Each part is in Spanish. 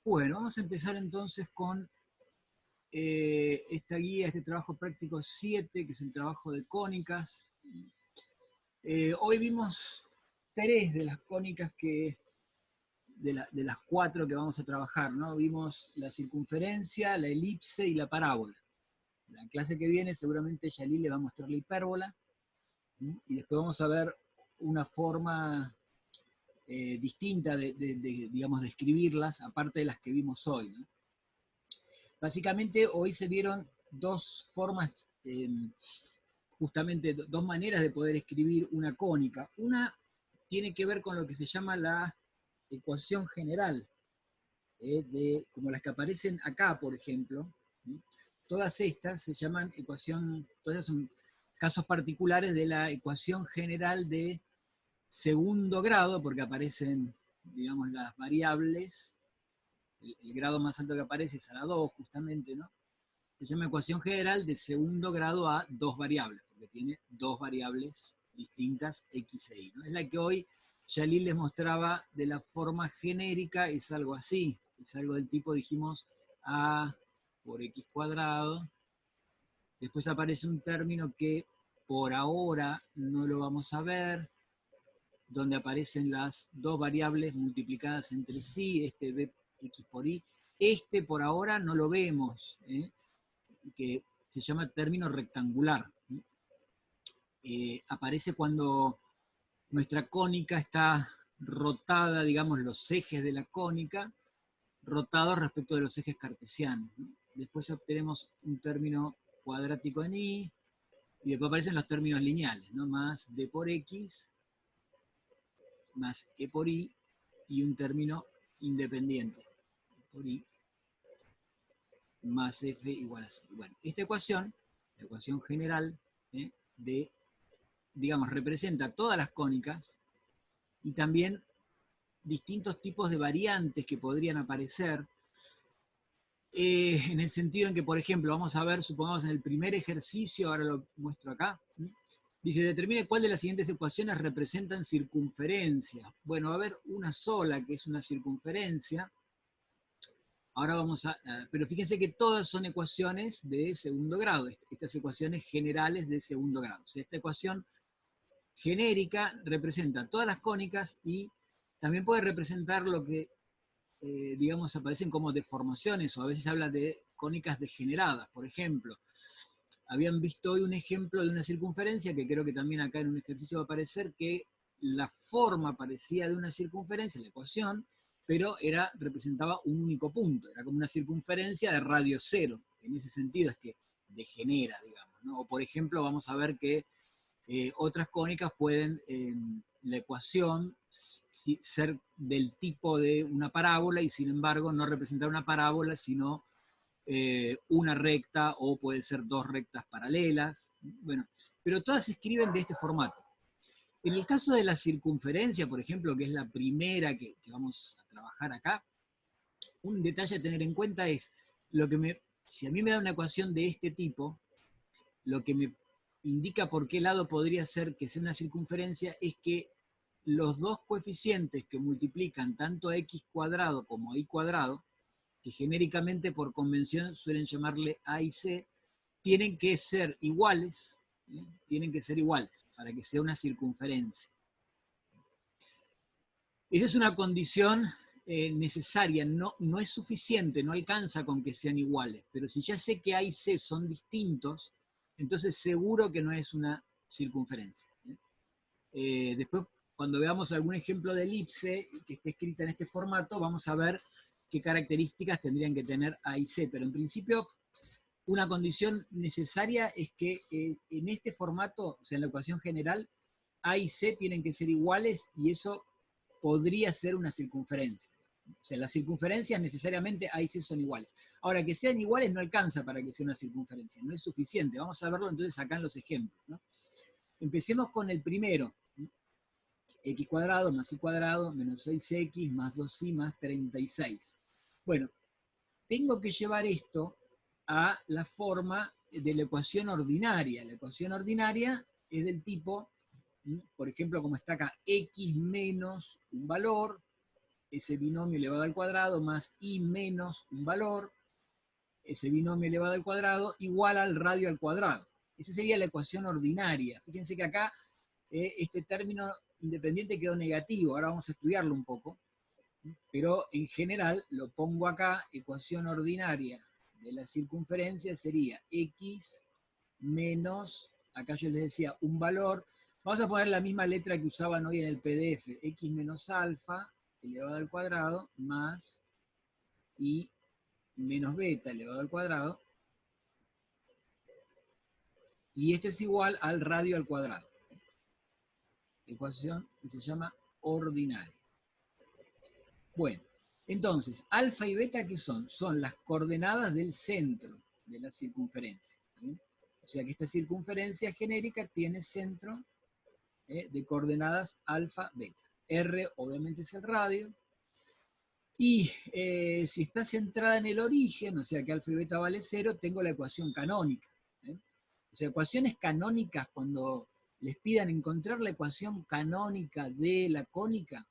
Bueno, vamos a empezar entonces con esta guía, este trabajo práctico 7, que es el trabajo de cónicas. Hoy vimos 3 de las cónicas de las 4 que vamos a trabajar, ¿no? Vimos la circunferencia, la elipse y la parábola. En la clase que viene seguramente Yalil le va a mostrar la hipérbola, ¿sí? Y después vamos a ver una forma distinta digamos, de escribirlas, aparte de las que vimos hoy, ¿no? Básicamente hoy se dieron dos formas, justamente dos maneras de poder escribir una cónica. Una tiene que ver con lo que se llama la ecuación general, como las que aparecen acá, por ejemplo. ¿Sí? Todas estas se llaman todas son casos particulares de la ecuación general de segundo grado, porque aparecen, digamos, las variables. El grado más alto que aparece es a la 2, justamente, ¿no? Se llama ecuación general de segundo grado a dos variables, porque tiene dos variables distintas, x e y, ¿no? Es la que hoy Yalil les mostraba de la forma genérica, es algo así, es algo del tipo, dijimos, a por x cuadrado. Después aparece un término que por ahora no lo vamos a ver, donde aparecen las dos variables multiplicadas entre sí, este bx por y. Este por ahora no lo vemos, que se llama término rectangular. Aparece cuando nuestra cónica está rotada, digamos, los ejes de la cónica, rotados respecto de los ejes cartesianos, ¿no? Después obtenemos un término cuadrático en y después aparecen los términos lineales, ¿no? Más d por x, más e por y un término independiente, por y más f igual a 0. Bueno, esta ecuación, la ecuación general, digamos, representa todas las cónicas y también distintos tipos de variantes que podrían aparecer, en el sentido en que, por ejemplo, vamos a ver, supongamos en el primer ejercicio, ahora lo muestro acá, dice, determine cuál de las siguientes ecuaciones representan circunferencia. Bueno, va a haber una sola que es una circunferencia. Ahora vamos a, pero fíjense que todas son ecuaciones de segundo grado, estas ecuaciones generales de segundo grado. O sea, esta ecuación genérica representa todas las cónicas y también puede representar lo que, digamos, aparecen como deformaciones, o a veces habla de cónicas degeneradas. Por ejemplo, habían visto hoy un ejemplo de una circunferencia, que creo que también acá en un ejercicio va a aparecer, que la forma parecía de una circunferencia, la ecuación, pero representaba un único punto, era como una circunferencia de radio cero. En ese sentido es que degenera, digamos, ¿no? O por ejemplo, vamos a ver que otras cónicas pueden, la ecuación, ser del tipo de una parábola y sin embargo no representar una parábola, sino una recta, o puede ser dos rectas paralelas. Bueno, pero todas se escriben de este formato. En el caso de la circunferencia, por ejemplo, que es la primera que vamos a trabajar acá, un detalle a tener en cuenta es, si a mí me da una ecuación de este tipo, lo que me indica por qué lado podría ser que sea una circunferencia es que los dos coeficientes que multiplican tanto a x cuadrado como a y cuadrado, que genéricamente por convención suelen llamarle a y c, tienen que ser iguales, tienen que ser iguales para que sea una circunferencia. Esa es una condición necesaria, no es suficiente, no alcanza con que sean iguales, pero si ya sé que A y C son distintos, entonces seguro que no es una circunferencia. Después, cuando veamos algún ejemplo de elipse que esté escrita en este formato, vamos a ver qué características tendrían que tener A y C, pero en principio una condición necesaria es que en este formato, o sea, en la ecuación general, A y C tienen que ser iguales y eso podría ser una circunferencia. O sea, las circunferencias necesariamente A y C son iguales. Ahora, que sean iguales no alcanza para que sea una circunferencia, no es suficiente. Vamos a verlo entonces acá en los ejemplos, ¿no? Empecemos con el primero. X cuadrado más y cuadrado menos 6x más 2y más 36. Bueno, tengo que llevar esto a la forma de la ecuación ordinaria. La ecuación ordinaria es del tipo, por ejemplo, como está acá, x menos un valor, ese binomio elevado al cuadrado más i menos un valor, ese binomio elevado al cuadrado igual al radio al cuadrado. Esa sería la ecuación ordinaria. Fíjense que acá este término independiente quedó negativo, ahora vamos a estudiarlo un poco, pero en general lo pongo acá, ecuación ordinaria de la circunferencia sería x menos, acá yo les decía, un valor, vamos a poner la misma letra que usaban hoy en el PDF, x menos alfa elevado al cuadrado más y menos beta elevado al cuadrado, y esto es igual al radio al cuadrado. Ecuación que se llama ordinaria. Bueno, entonces, alfa y beta, ¿qué son? Son las coordenadas del centro de la circunferencia. ¿Sí? O sea que esta circunferencia genérica tiene centro de coordenadas alfa, beta. R obviamente es el radio. Y si está centrada en el origen, o sea que alfa y beta vale 0, tengo la ecuación canónica. O sea, ecuaciones canónicas, cuando les pidan encontrar la ecuación canónica de la cónica,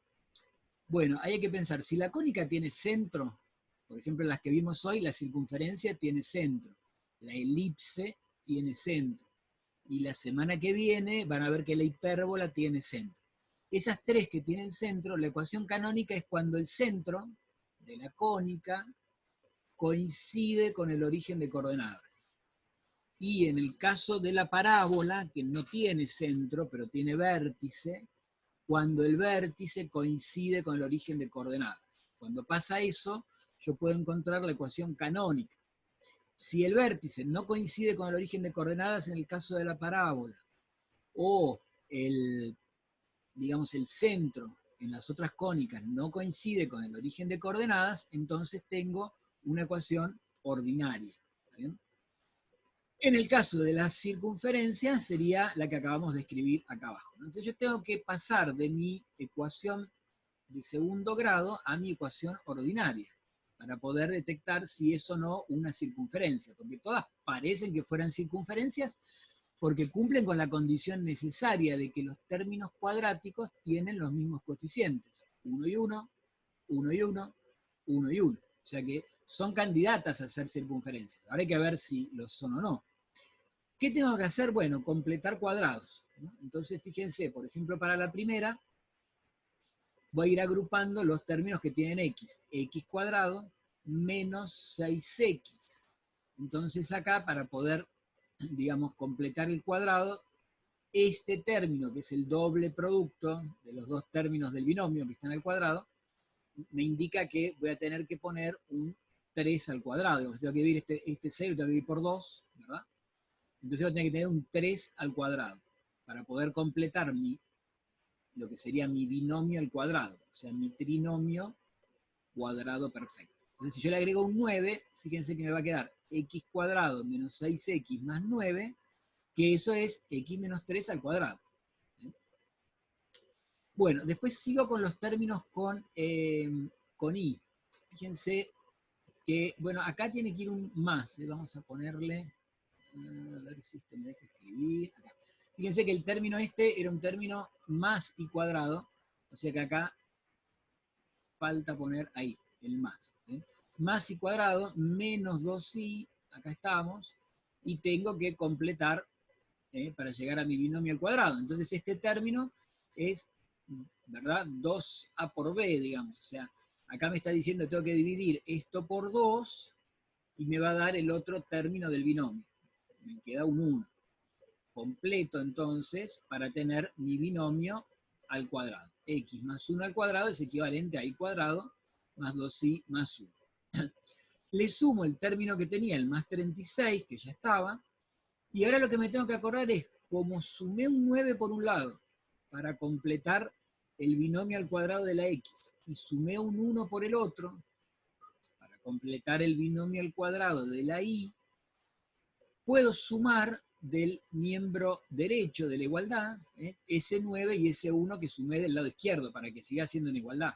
bueno, hay que pensar, si la cónica tiene centro, por ejemplo, las que vimos hoy, la circunferencia tiene centro, la elipse tiene centro, y la semana que viene van a ver que la hipérbola tiene centro. Esas tres que tienen centro, la ecuación canónica es cuando el centro de la cónica coincide con el origen de coordenadas. Y en el caso de la parábola, que no tiene centro, pero tiene vértice, cuando el vértice coincide con el origen de coordenadas. Cuando pasa eso, yo puedo encontrar la ecuación canónica. Si el vértice no coincide con el origen de coordenadas en el caso de la parábola, o digamos, el centro en las otras cónicas no coincide con el origen de coordenadas, entonces tengo una ecuación ordinaria. ¿Está bien? En el caso de la circunferencia sería la que acabamos de escribir acá abajo. Entonces yo tengo que pasar de mi ecuación de segundo grado a mi ecuación ordinaria para poder detectar si es o no una circunferencia, porque todas parecen que fueran circunferencias porque cumplen con la condición necesaria de que los términos cuadráticos tienen los mismos coeficientes, 1 y 1, 1 y 1, 1 y 1. O sea que son candidatas a ser circunferencias. Ahora hay que ver si lo son o no. ¿Qué tengo que hacer? Bueno, completar cuadrados, ¿no? Entonces, fíjense, por ejemplo, para la primera, voy a ir agrupando los términos que tienen x. X cuadrado menos 6x. Entonces acá, para poder, digamos, completar el cuadrado, este término, que es el doble producto de los dos términos del binomio que están al cuadrado, me indica que voy a tener que poner un 3 al cuadrado. Digamos, tengo que dividir este 0, tengo que dividir por 2, ¿verdad? Entonces voy a tener que tener un 3 al cuadrado para poder completar lo que sería mi binomio al cuadrado, o sea, mi trinomio cuadrado perfecto. Entonces si yo le agrego un 9, fíjense que me va a quedar x cuadrado menos 6x más 9, que eso es x menos 3 al cuadrado. Bueno, después sigo con los términos con i. Fíjense que, bueno, acá tiene que ir un más. Vamos a ponerle, a ver si esto me deja escribir. Acá. Fíjense que el término este era un término más i cuadrado, o sea que acá falta poner ahí, el más. Más i cuadrado menos 2i, acá estamos, y tengo que completar para llegar a mi binomio al cuadrado. Entonces este término es, ¿verdad? 2a por b, digamos. O sea, acá me está diciendo que tengo que dividir esto por 2 y me va a dar el otro término del binomio. Me queda un 1. Completo entonces para tener mi binomio al cuadrado. X más 1 al cuadrado es equivalente a i cuadrado más 2i más 1. Le sumo el término que tenía, el más 36, que ya estaba, y ahora lo que me tengo que acordar es, como sumé un 9 por un lado, para completar el binomio al cuadrado de la x, y sumé un 1 por el otro, para completar el binomio al cuadrado de la y, puedo sumar del miembro derecho de la igualdad, ese 9 y ese 1 que sumé del lado izquierdo, para que siga siendo una igualdad.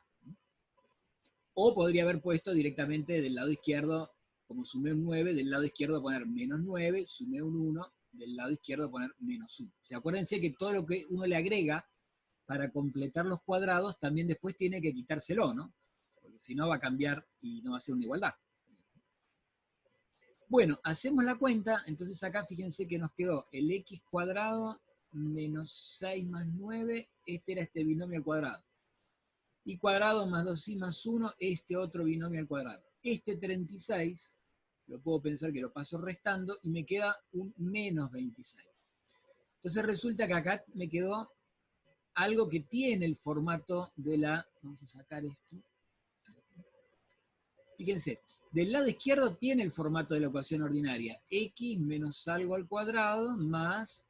O podría haber puesto directamente del lado izquierdo, como sumé un 9, del lado izquierdo poner menos 9, sumé un 1, del lado izquierdo poner menos 1. O sea, acuérdense que todo lo que uno le agrega para completar los cuadrados también después tiene que quitárselo, ¿no? porque si no va a cambiar y no va a ser una igualdad. Bueno, hacemos la cuenta, entonces acá fíjense que nos quedó el x cuadrado menos 6 más 9, este era este binomio al cuadrado. Y cuadrado más 2y más 1, este otro binomio al cuadrado. Este 36, lo puedo pensar que lo paso restando, y me queda un menos 26. Entonces resulta que acá me quedó algo que tiene el formato de la... Vamos a sacar esto. Fíjense, del lado izquierdo tiene el formato de la ecuación ordinaria. X menos algo al cuadrado más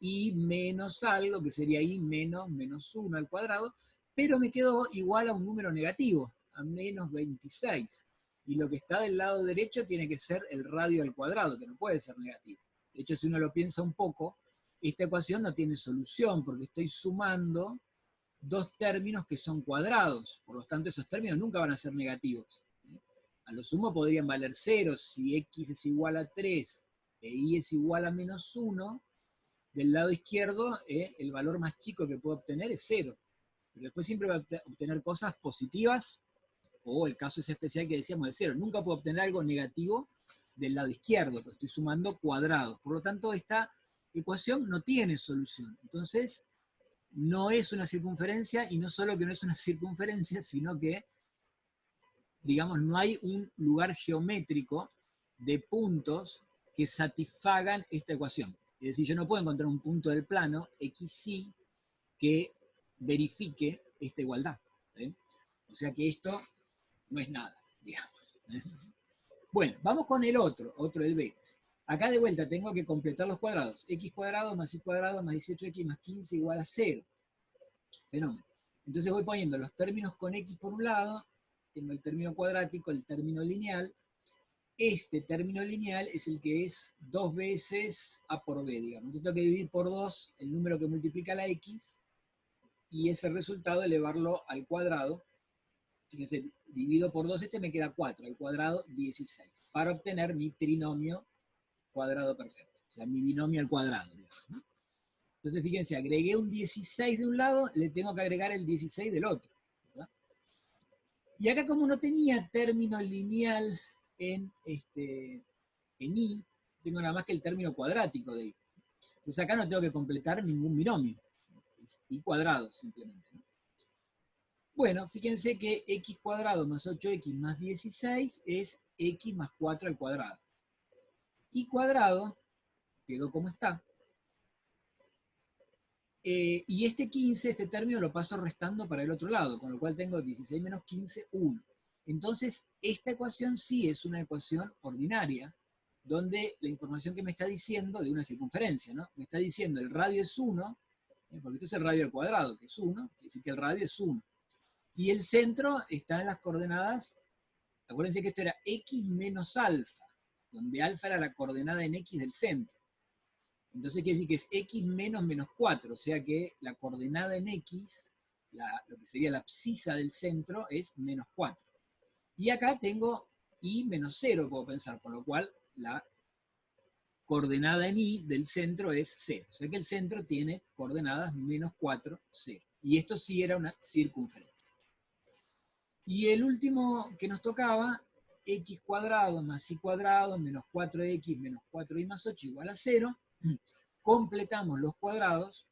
y menos algo, que sería y menos 1 al cuadrado, pero me quedó igual a un número negativo, a menos 26. Y lo que está del lado derecho tiene que ser el radio al cuadrado, que no puede ser negativo. De hecho, si uno lo piensa un poco, esta ecuación no tiene solución, porque estoy sumando dos términos que son cuadrados. Por lo tanto, esos términos nunca van a ser negativos. A lo sumo podrían valer 0 si x es igual a 3 e y es igual a menos 1. Del lado izquierdo, el valor más chico que puedo obtener es 0. Pero después siempre va a obtener cosas positivas, o el caso es especial que decíamos de 0. Nunca puedo obtener algo negativo del lado izquierdo, pero estoy sumando cuadrados. Por lo tanto, esta ecuación no tiene solución. Entonces, no es una circunferencia, y no solo que no es una circunferencia, sino que, digamos, no hay un lugar geométrico de puntos que satisfagan esta ecuación. Es decir, yo no puedo encontrar un punto del plano XY que verifique esta igualdad. ¿Sí? O sea que esto no es nada, digamos. Bueno, vamos con el otro el B. Acá de vuelta tengo que completar los cuadrados. X cuadrado más y cuadrado más 18x más 15 igual a 0. Fenómeno. Entonces voy poniendo los términos con x por un lado, tengo el término cuadrático, el término lineal. Este término lineal es el que es 2 veces a por b, digamos. Yo tengo que dividir por 2 el número que multiplica la x, y ese resultado elevarlo al cuadrado. Fíjense, divido por 2 este, me queda 4, al cuadrado 16, para obtener mi trinomio cuadrado perfecto, o sea, mi binomio al cuadrado, digamos, ¿no? Entonces, fíjense, agregué un 16 de un lado, le tengo que agregar el 16 del otro, ¿verdad? Y acá, como no tenía término lineal en y, tengo nada más que el término cuadrático de y. Entonces acá no tengo que completar ningún binomio, es y cuadrado simplemente, ¿no? Bueno, fíjense que x cuadrado más 8x más 16 es x más 4 al cuadrado. Y cuadrado quedó como está. Y este 15, este término lo paso restando para el otro lado, con lo cual tengo 16 menos 15, 1. Entonces, esta ecuación sí es una ecuación ordinaria, donde la información que me está diciendo de una circunferencia, ¿no? Me está diciendo el radio es 1, porque esto es el radio al cuadrado, que es 1, quiere decir que el radio es 1. Y el centro está en las coordenadas, acuérdense que esto era x menos alfa, donde alfa era la coordenada en x del centro. Entonces quiere decir que es x menos menos 4, o sea que la coordenada en x, lo que sería la abscisa del centro, es menos 4. Y acá tengo y menos 0, puedo pensar, con lo cual la coordenada en y del centro es 0. O sea que el centro tiene coordenadas menos 4, 0. Y esto sí era una circunferencia. Y el último que nos tocaba, x cuadrado más y cuadrado menos 4x menos 4y más 8 igual a 0. Completamos los cuadrados.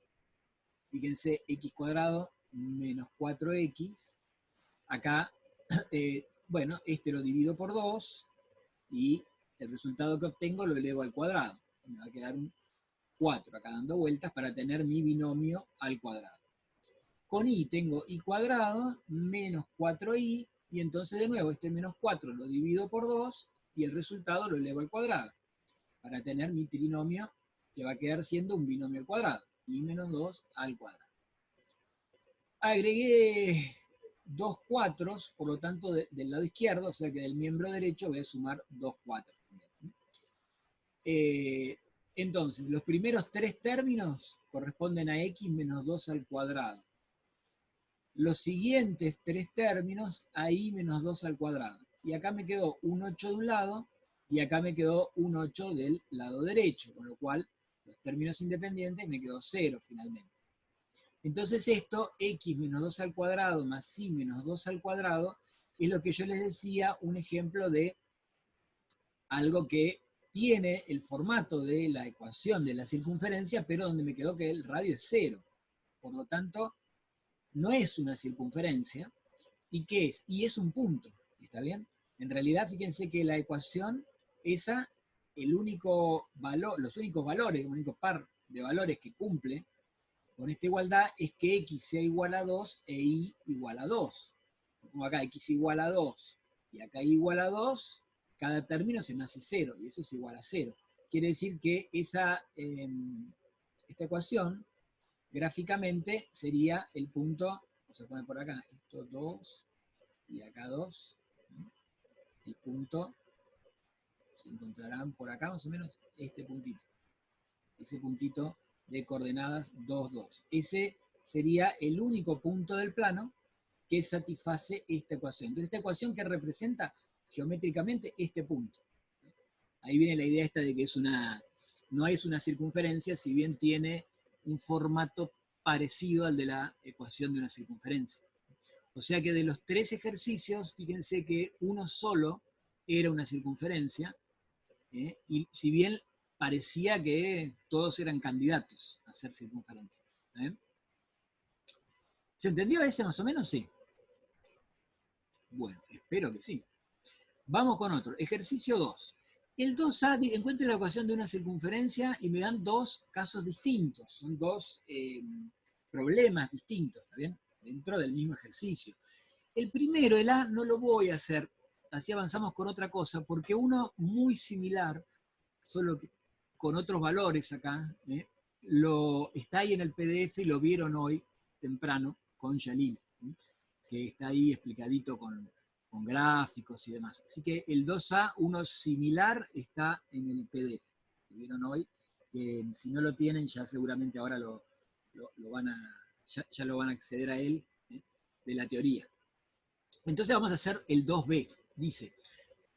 Fíjense, x cuadrado menos 4x. Acá, bueno, este lo divido por 2 y el resultado que obtengo lo elevo al cuadrado. Me va a quedar un 4 acá dando vueltas para tener mi binomio al cuadrado. Con y tengo y cuadrado menos 4y, y entonces de nuevo este menos 4 lo divido por 2 y el resultado lo elevo al cuadrado, para tener mi trinomio que va a quedar siendo un binomio al cuadrado, y menos 2 al cuadrado. Agregué dos 4, por lo tanto del lado izquierdo, o sea que del miembro derecho voy a sumar 2 4. Entonces, los primeros 3 términos corresponden a x menos 2 al cuadrado. Los siguientes 3 términos a y menos 2 al cuadrado. Y acá me quedó un 8 de un lado, y acá me quedó un 8 del lado derecho, con lo cual los términos independientes me quedó 0 finalmente. Entonces esto, x menos 2 al cuadrado más y menos 2 al cuadrado, es lo que yo les decía, un ejemplo de algo que tiene el formato de la ecuación de la circunferencia, pero donde me quedó que el radio es 0. Por lo tanto, no es una circunferencia. ¿Y qué es? Y es un punto, ¿está bien? En realidad, fíjense que la ecuación, esa, el único valor, los únicos valores, el único par de valores que cumple con esta igualdad es que x sea igual a 2 e y igual a 2. Como acá x igual a 2 y acá y igual a 2, cada término se me hace 0 y eso es igual a 0. Quiere decir que esta ecuación gráficamente sería el punto, vamos a poner por acá, esto 2 y acá 2, el punto, se encontrarán por acá más o menos este puntito, ese puntito de coordenadas 2, 2. Ese sería el único punto del plano que satisface esta ecuación. Entonces, esta ecuación que representa geométricamente este punto. Ahí viene la idea esta de que no es una circunferencia, si bien tiene un formato parecido al de la ecuación de una circunferencia. O sea que de los 3 ejercicios, fíjense que uno solo era una circunferencia, y si bien parecía que todos eran candidatos a ser circunferencias. ¿Se entendió ese más o menos? Sí. Bueno, espero que sí. Vamos con otro. Ejercicio 2. El 2A encuentra la ecuación de una circunferencia y me dan 2 casos distintos. Son 2 problemas distintos, ¿está bien? Dentro del mismo ejercicio. El primero, el A, no lo voy a hacer. Así avanzamos con otra cosa, porque uno muy similar, solo que con otros valores acá, está ahí en el PDF y lo vieron hoy temprano con Yalil, que está ahí explicadito con gráficos y demás. Así que el 2A, uno similar, está en el PDF. Lo vieron hoy. Si no lo tienen, ya seguramente ahora lo van ya lo van a acceder a él, de la teoría. Entonces vamos a hacer el 2B. Dice,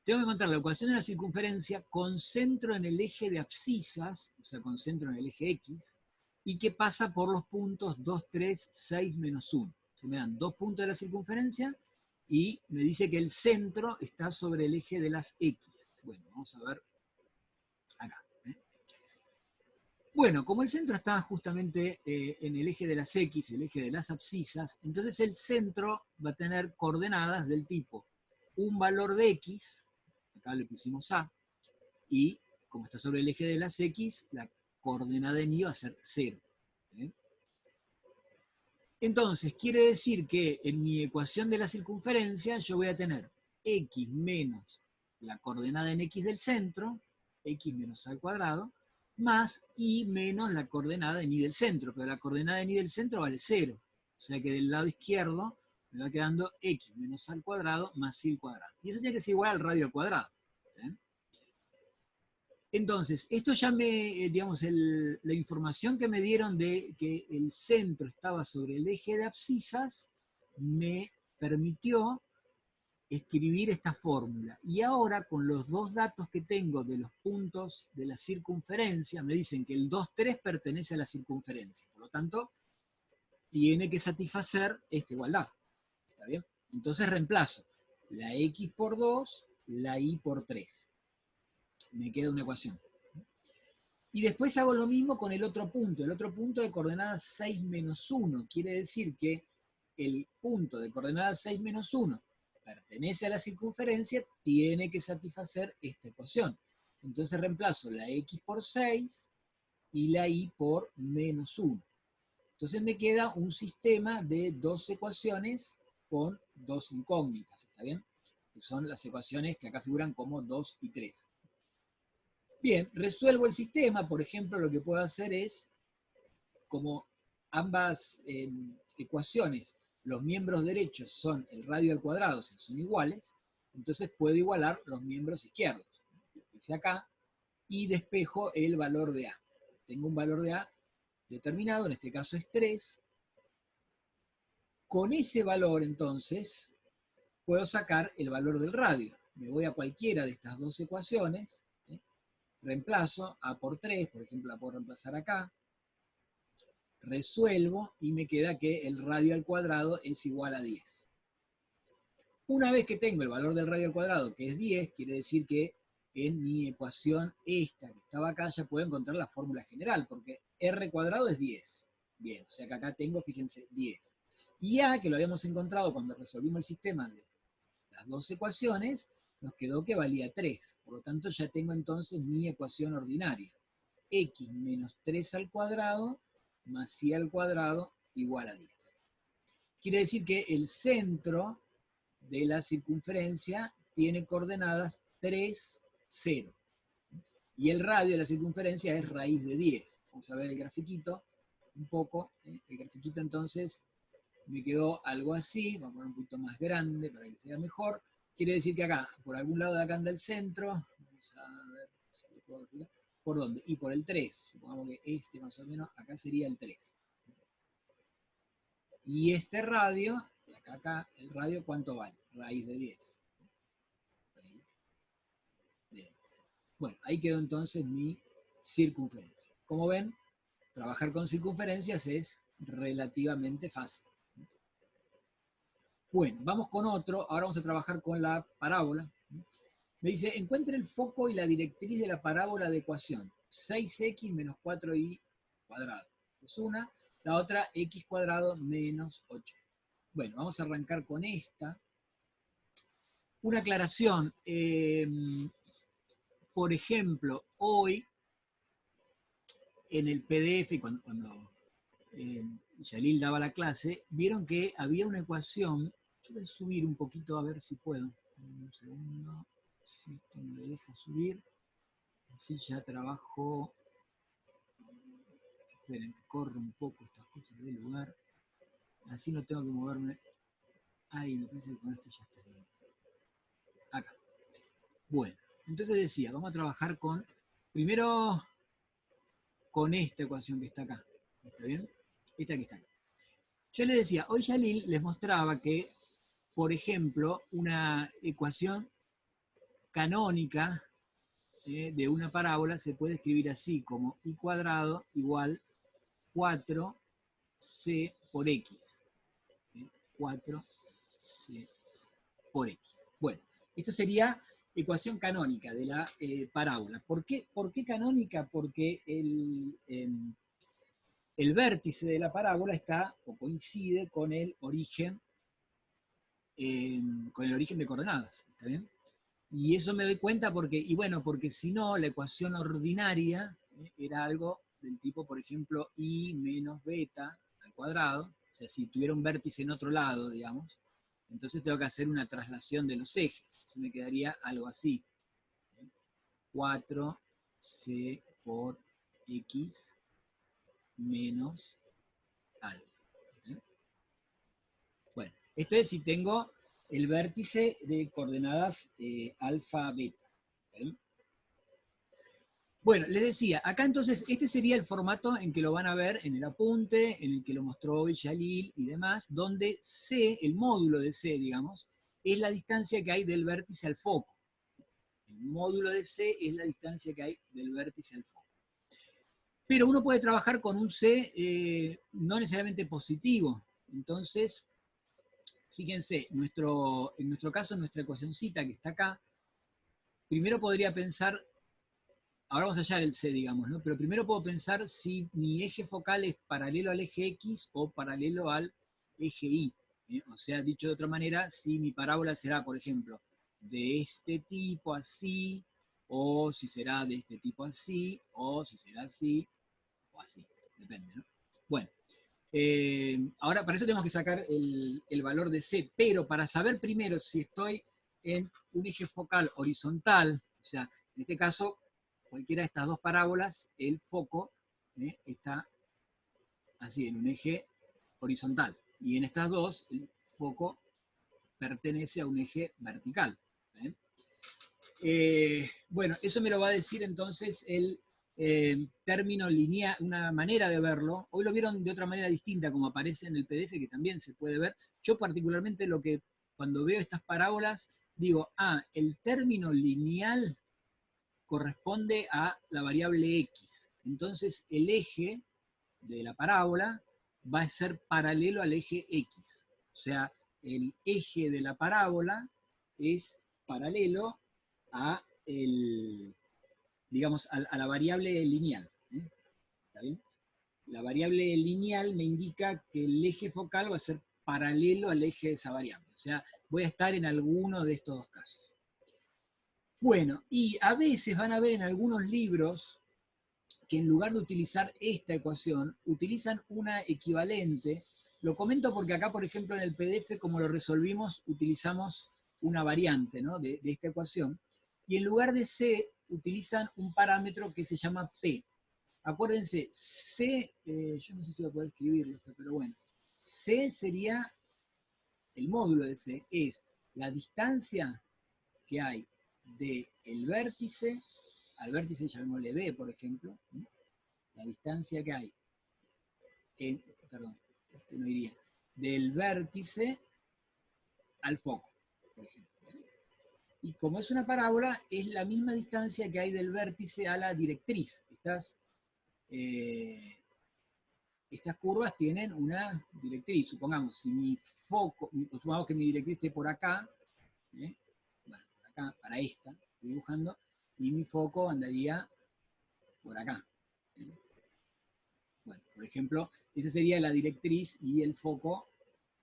tengo que encontrar la ecuación de la circunferencia con centro en el eje de abscisas, o sea, con centro en el eje X, y que pasa por los puntos 2, 3, 6, menos 1. Se me dan 2 puntos de la circunferencia y me dice que el centro está sobre el eje de las X. Bueno, vamos a ver acá. Bueno, como el centro está justamente en el eje de las X, el eje de las abscisas, entonces el centro va a tener coordenadas del tipo un valor de X, acá le pusimos A, y como está sobre el eje de las X, la coordenada en Y va a ser 0. Entonces, quiere decir que en mi ecuación de la circunferencia yo voy a tener X menos la coordenada en X del centro, X menos al cuadrado, más Y menos la coordenada en Y del centro, pero la coordenada en Y del centro vale 0. O sea que del lado izquierdo me va quedando X menos al cuadrado más Y al cuadrado. Y eso tiene que ser igual al radio al cuadrado. Entonces, esto ya digamos, la información que me dieron de que el centro estaba sobre el eje de abscisas me permitió escribir esta fórmula. Y ahora, con los 2 datos que tengo de los puntos de la circunferencia, me dicen que el 2, 3 pertenece a la circunferencia. Por lo tanto, tiene que satisfacer esta igualdad. ¿Está bien? Entonces reemplazo la X por 2, la Y por 3. Me queda una ecuación. Y después hago lo mismo con el otro punto de coordenadas 6 menos 1. Quiere decir que el punto de coordenadas 6 menos 1 pertenece a la circunferencia, tiene que satisfacer esta ecuación. Entonces reemplazo la X por 6 y la Y por menos 1. Entonces me queda un sistema de 2 ecuaciones con 2 incógnitas, ¿está bien? Que son las ecuaciones que acá figuran como 2 y 3. Bien, resuelvo el sistema. Por ejemplo, lo que puedo hacer es, como ambas ecuaciones, los miembros derechos son el radio al cuadrado, o sea, son iguales, entonces puedo igualar los miembros izquierdos. Lo hice acá y despejo el valor de A. Tengo un valor de A determinado, en este caso es 3. Con ese valor, entonces, puedo sacar el valor del radio. Me voy a cualquiera de estas 2 ecuaciones, reemplazo A por 3, por ejemplo, la puedo reemplazar acá, resuelvo y me queda que el radio al cuadrado es igual a 10. Una vez que tengo el valor del radio al cuadrado, que es 10, quiere decir que en mi ecuación esta que estaba acá ya puedo encontrar la fórmula general, porque r cuadrado es 10. Bien, o sea que acá tengo, fíjense, 10. Y a, que lo habíamos encontrado cuando resolvimos el sistema de las dos ecuaciones, nos quedó que valía 3. Por lo tanto, ya tengo entonces mi ecuación ordinaria. X menos 3 al cuadrado más y al cuadrado igual a 10. Quiere decir que el centro de la circunferencia tiene coordenadas 3, 0. Y el radio de la circunferencia es raíz de 10. Vamos a ver el grafiquito un poco. El grafiquito entonces me quedó algo así. Vamos a poner un poquito más grande para que sea mejor. Quiere decir que acá, por algún lado de acá anda el centro. Vamos a ver si lo puedo decir. ¿Por dónde? Y por el 3. Supongamos que este más o menos, acá sería el 3. Y este radio, de acá a acá, el radio, ¿cuánto vale? Raíz de 10. Bien. Bueno, ahí quedó entonces mi circunferencia. Como ven, trabajar con circunferencias es relativamente fácil. Bueno, vamos con otro. Ahora vamos a trabajar con la parábola. Me dice, encuentre el foco y la directriz de la parábola de ecuación. 6x menos 4y cuadrado. Es una. La otra, x cuadrado menos 8. Bueno, vamos a arrancar con esta. Una aclaración. Por ejemplo, hoy en el PDF, cuando Yalil daba la clase, vieron que había una ecuación. Yo voy a subir un poquito a ver si puedo. Un segundo, si esto me deja subir. Así ya trabajo. Esperen, que corro un poco estas cosas del lugar. Así no tengo que moverme. Ay, me parece que con esto ya estaría. Acá. Bueno, entonces decía, vamos a trabajar con, primero, con esta ecuación que está acá. ¿Está bien? Esta que está acá. Yo les decía, hoy Yalil les mostraba que, por ejemplo, una ecuación canónica de una parábola se puede escribir así, como y cuadrado igual 4c por x. 4c por x. Bueno, esto sería ecuación canónica de la parábola. ¿Por qué canónica? Porque el vértice de la parábola está o coincide con el origen de coordenadas. ¿Está bien? Y eso me doy cuenta porque, y bueno, porque si no, la ecuación ordinaria era algo del tipo, por ejemplo, i menos beta al cuadrado. O sea, si tuviera un vértice en otro lado, digamos, entonces tengo que hacer una traslación de los ejes. Eso me quedaría algo así. 4c por x menos algo. Bueno, esto es si tengo el vértice de coordenadas alfa, beta. ¿Bien? Bueno, les decía, acá entonces este sería el formato en que lo van a ver en el apunte, en el que lo mostró hoy Yalil y demás, donde C, el módulo de C, digamos, es la distancia que hay del vértice al foco. El módulo de C es la distancia que hay del vértice al foco. Pero uno puede trabajar con un C no necesariamente positivo. Entonces, fíjense, en nuestro caso, nuestra ecuacioncita que está acá, primero podría pensar, ahora vamos a hallar el C, digamos, ¿no? Pero primero puedo pensar si mi eje focal es paralelo al eje X o paralelo al eje Y. O sea, dicho de otra manera, si mi parábola será, por ejemplo, de este tipo así, o si será de este tipo así, o si será así, o así. Depende, ¿no? Bueno, ahora para eso tenemos que sacar el valor de C, pero para saber primero si estoy en un eje focal horizontal, o sea, en este caso, cualquiera de estas dos parábolas, el foco está así, en un eje horizontal. Y en estas dos, el foco pertenece a un eje vertical. Bueno, eso me lo va a decir entonces el término lineal, una manera de verlo. Hoy lo vieron de otra manera distinta, como aparece en el PDF, que también se puede ver. Yo particularmente cuando veo estas parábolas, digo, el término lineal corresponde a la variable x. Entonces el eje de la parábola va a ser paralelo al eje x. O sea, el eje de la parábola es paralelo a, digamos, a la variable lineal. ¿Está bien? La variable lineal me indica que el eje focal va a ser paralelo al eje de esa variable. O sea, voy a estar en alguno de estos dos casos. Bueno, y a veces van a ver en algunos libros que en lugar de utilizar esta ecuación, utilizan una equivalente. Lo comento porque acá, por ejemplo, en el PDF, como lo resolvimos, utilizamos una variante, ¿no?, de esta ecuación. Y en lugar de C, utilizan un parámetro que se llama P. Acuérdense, C, yo no sé si voy a poder escribirlo esto, pero bueno, C sería, el módulo de C es la distancia que hay del vértice, al vértice llamémosle B, por ejemplo, ¿sí?, la distancia que hay, perdón, este no iría, del vértice al foco, por ejemplo. Y como es una parábola, es la misma distancia que hay del vértice a la directriz. Estas curvas tienen una directriz. Supongamos, si mi foco, supongamos que mi directriz esté por acá, bueno, por acá, para esta, estoy dibujando, y mi foco andaría por acá. Bueno, por ejemplo, esa sería la directriz y el foco,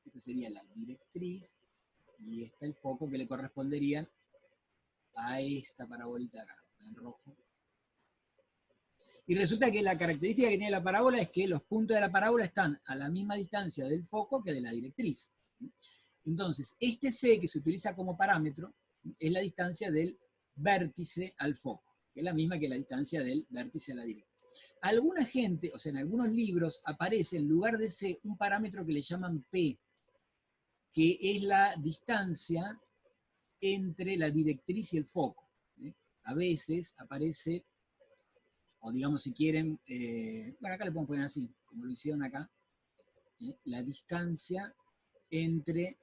esta sería la directriz y este el foco que le correspondería a esta parabolita acá, en rojo. Y resulta que la característica que tiene la parábola es que los puntos de la parábola están a la misma distancia del foco que de la directriz. Entonces, este C que se utiliza como parámetro es la distancia del vértice al foco, que es la misma que la distancia del vértice a la directriz. Alguna gente, o sea, en algunos libros aparece en lugar de C un parámetro que le llaman P, que es la distancia entre la directriz y el foco. A veces aparece, o digamos si quieren, bueno, acá le podemos poner así, como lo hicieron acá, la distancia entre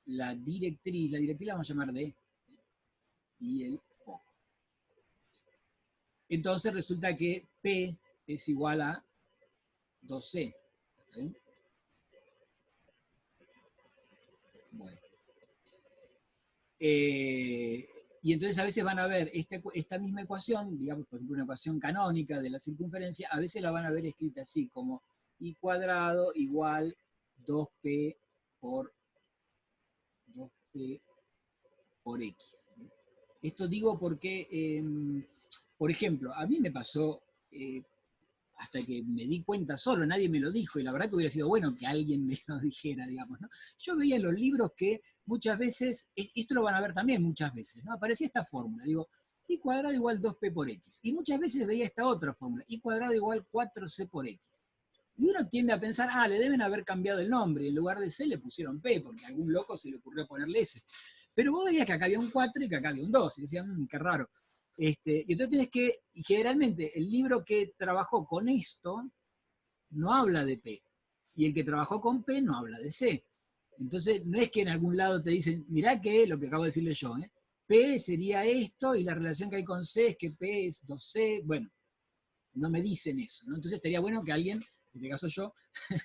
la directriz la vamos a llamar D, y el foco. Entonces resulta que P es igual a 2C. ¿Está bien? Bueno. Y entonces a veces van a ver esta misma ecuación, digamos, por ejemplo, una ecuación canónica de la circunferencia, a veces la van a ver escrita así, como I cuadrado igual 2P por 2P por X. Esto digo porque, por ejemplo, a mí me pasó, hasta que me di cuenta solo, nadie me lo dijo, y la verdad que hubiera sido bueno que alguien me lo dijera, digamos, ¿no? Yo veía en los libros que muchas veces, esto lo van a ver también muchas veces, ¿no? Aparecía esta fórmula, digo, y cuadrado igual 2p por x. Y muchas veces veía esta otra fórmula, y cuadrado igual 4c por x. Y uno tiende a pensar, le deben haber cambiado el nombre, y en lugar de c le pusieron p, porque a algún loco se le ocurrió ponerle s. Pero vos veías que acá había un 4 y que acá había un 2, y decían, qué raro. Y entonces tienes que, y generalmente el libro que trabajó con esto no habla de P, y el que trabajó con P no habla de C. Entonces no es que en algún lado te dicen, mirá que lo que acabo de decirle yo, P sería esto y la relación que hay con C es que P es 2C, bueno, no me dicen eso, ¿no? Entonces estaría bueno que alguien, en este caso yo,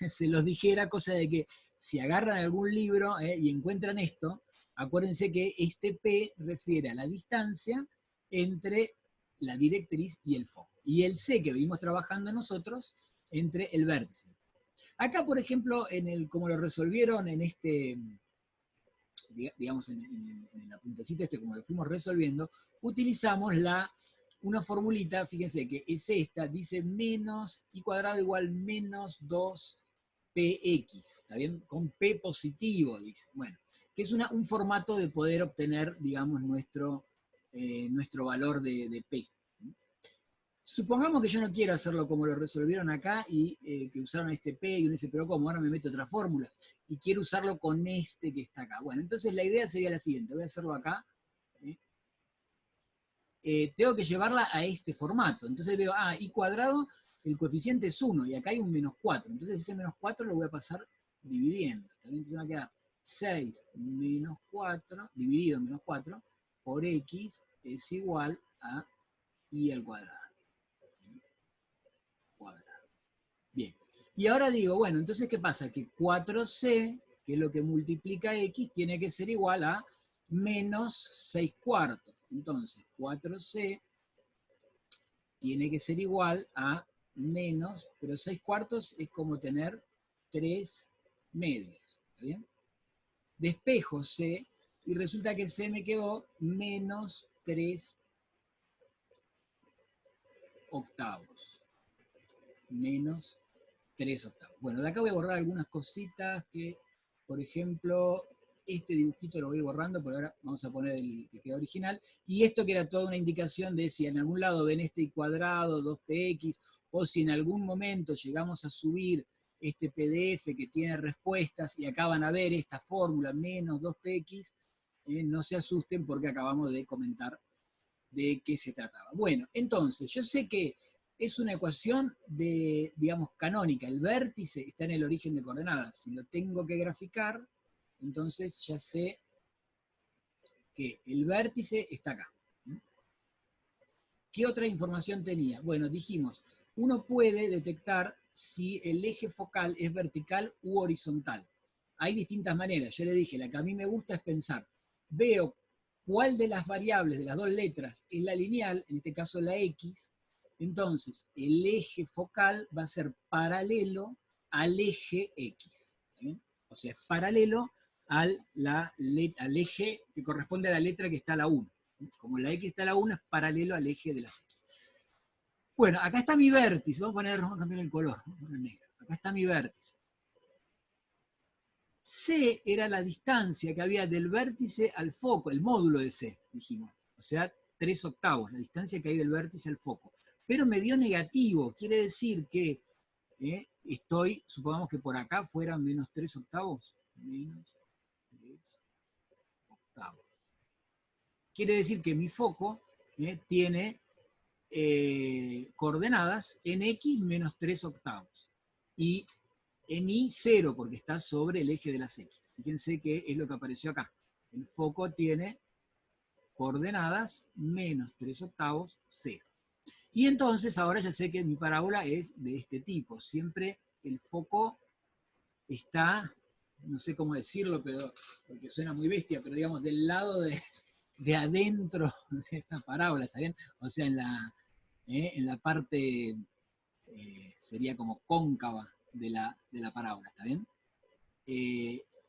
se los dijera, cosa de que si agarran algún libro y encuentran esto, acuérdense que este P refiere a la distancia entre la directriz y el foco. Y el C que venimos trabajando nosotros entre el vértice. Acá, por ejemplo, como lo resolvieron en este, digamos, en el apuntecito como lo fuimos resolviendo, utilizamos una formulita, fíjense que es esta, dice menos i cuadrado igual menos 2px, ¿está bien? Con p positivo, dice. Bueno, que es un formato de poder obtener, digamos, nuestro valor de p. Supongamos que yo no quiero hacerlo como lo resolvieron acá y que usaron este P y uno dice, pero ¿cómo? Ahora me meto otra fórmula y quiero usarlo con este que está acá. Bueno, entonces la idea sería la siguiente, voy a hacerlo acá. Tengo que llevarla a este formato. Entonces veo, i cuadrado, el coeficiente es 1 y acá hay un menos 4. Entonces ese menos 4 lo voy a pasar dividiendo. Entonces me va a quedar 6 menos 4, dividido en menos 4, por X es igual a I al cuadrado. Cuadrado. Bien. Y ahora digo, bueno, entonces, ¿qué pasa? Que 4C que es lo que multiplica x, tiene que ser igual a menos 6 cuartos. Entonces, 4c tiene que ser igual a menos, pero 6 cuartos es como tener 3 medios. ¿Está bien? Despejo c, y resulta que c me quedó menos 3 octavos. Menos 3 octavos. Bueno, de acá voy a borrar algunas cositas que, por ejemplo, este dibujito lo voy a ir borrando, porque ahora vamos a poner el que queda original. Y esto que era toda una indicación de si en algún lado ven este cuadrado, 2px, o si en algún momento llegamos a subir este PDF que tiene respuestas y acá van a ver esta fórmula, menos 2px, no se asusten porque acabamos de comentar de qué se trataba. Bueno, entonces, yo sé que es una ecuación de, digamos, canónica. El vértice está en el origen de coordenadas. Si lo tengo que graficar, entonces ya sé que el vértice está acá. ¿Qué otra información tenía? Bueno, dijimos, uno puede detectar si el eje focal es vertical u horizontal. Hay distintas maneras. Yo le dije, la que a mí me gusta es pensar, veo cuál de las variables de las dos letras es la lineal, en este caso la x, entonces el eje focal va a ser paralelo al eje x. ¿Bien? O sea, es paralelo al eje que corresponde a la letra que está a la 1. Como la x está a la 1, es paralelo al eje de las x. Bueno, acá está mi vértice. Vamos a cambiar el color. Vamos a poner negro. Acá está mi vértice. C era la distancia que había del vértice al foco, el módulo de C, dijimos. O sea, 3 octavos, la distancia que hay del vértice al foco. Pero me dio negativo, quiere decir que estoy, supongamos que por acá fueran menos 3 octavos. Menos 3 octavos. Quiere decir que mi foco tiene coordenadas en x menos 3 octavos. Y en y 0, porque está sobre el eje de las x. Fíjense que es lo que apareció acá. El foco tiene coordenadas menos 3 octavos, 0. Y entonces ahora ya sé que mi parábola es de este tipo. Siempre el foco está, no sé cómo decirlo, pero porque suena muy bestia, pero digamos del lado de adentro de esta parábola, ¿está bien? O sea, en la parte sería como cóncava de la parábola, ¿está bien?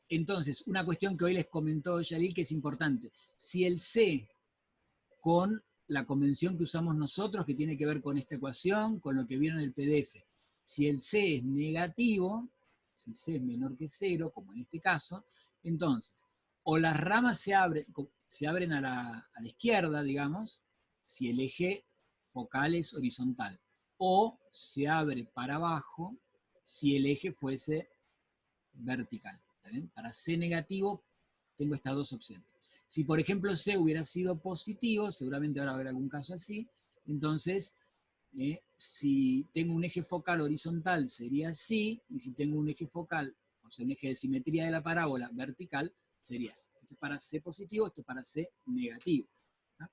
Entonces, una cuestión que hoy les comentó Yaril que es importante. Si el C con la convención que usamos nosotros, que tiene que ver con esta ecuación, con lo que vieron en el PDF, si el C es negativo, si C es menor que 0, como en este caso, entonces, o las ramas se abren a la izquierda, digamos, si el eje focal es horizontal, o se abre para abajo si el eje fuese vertical. Para C negativo tengo estas dos opciones. Si por ejemplo C hubiera sido positivo, seguramente ahora habrá algún caso así, entonces si tengo un eje focal horizontal sería así, y si tengo un eje focal, o sea un eje de simetría de la parábola vertical, sería así. Esto es para C positivo, esto es para C negativo. ¿No?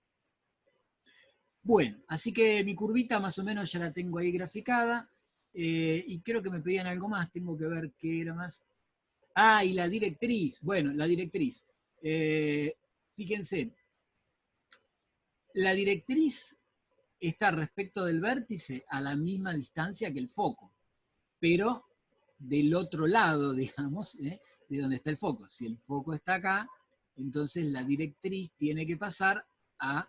Bueno, así que mi curvita más o menos ya la tengo ahí graficada, y creo que me pedían algo más, tengo que ver qué era más. Ah, y la directriz. Bueno, la directriz. Fíjense, la directriz está respecto del vértice a la misma distancia que el foco, pero del otro lado, digamos, de donde está el foco. Si el foco está acá, entonces la directriz tiene que pasar a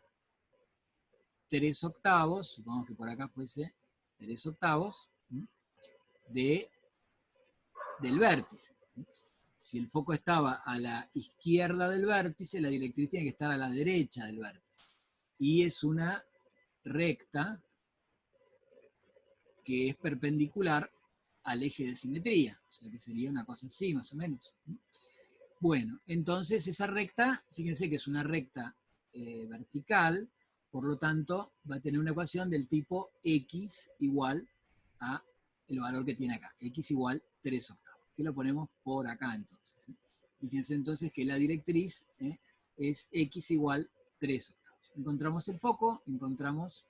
3 octavos, supongamos que por acá fuese 3 octavos, del vértice. Si el foco estaba a la izquierda del vértice, la directriz tiene que estar a la derecha del vértice. Y es una recta que es perpendicular al eje de simetría. O sea que sería una cosa así, más o menos. Bueno, entonces esa recta, fíjense que es una recta vertical, por lo tanto va a tener una ecuación del tipo x igual a el valor que tiene acá, x igual 3 octavos. Que lo ponemos por acá entonces. Fíjense entonces que la directriz es x igual 3 octavos. Encontramos el foco, encontramos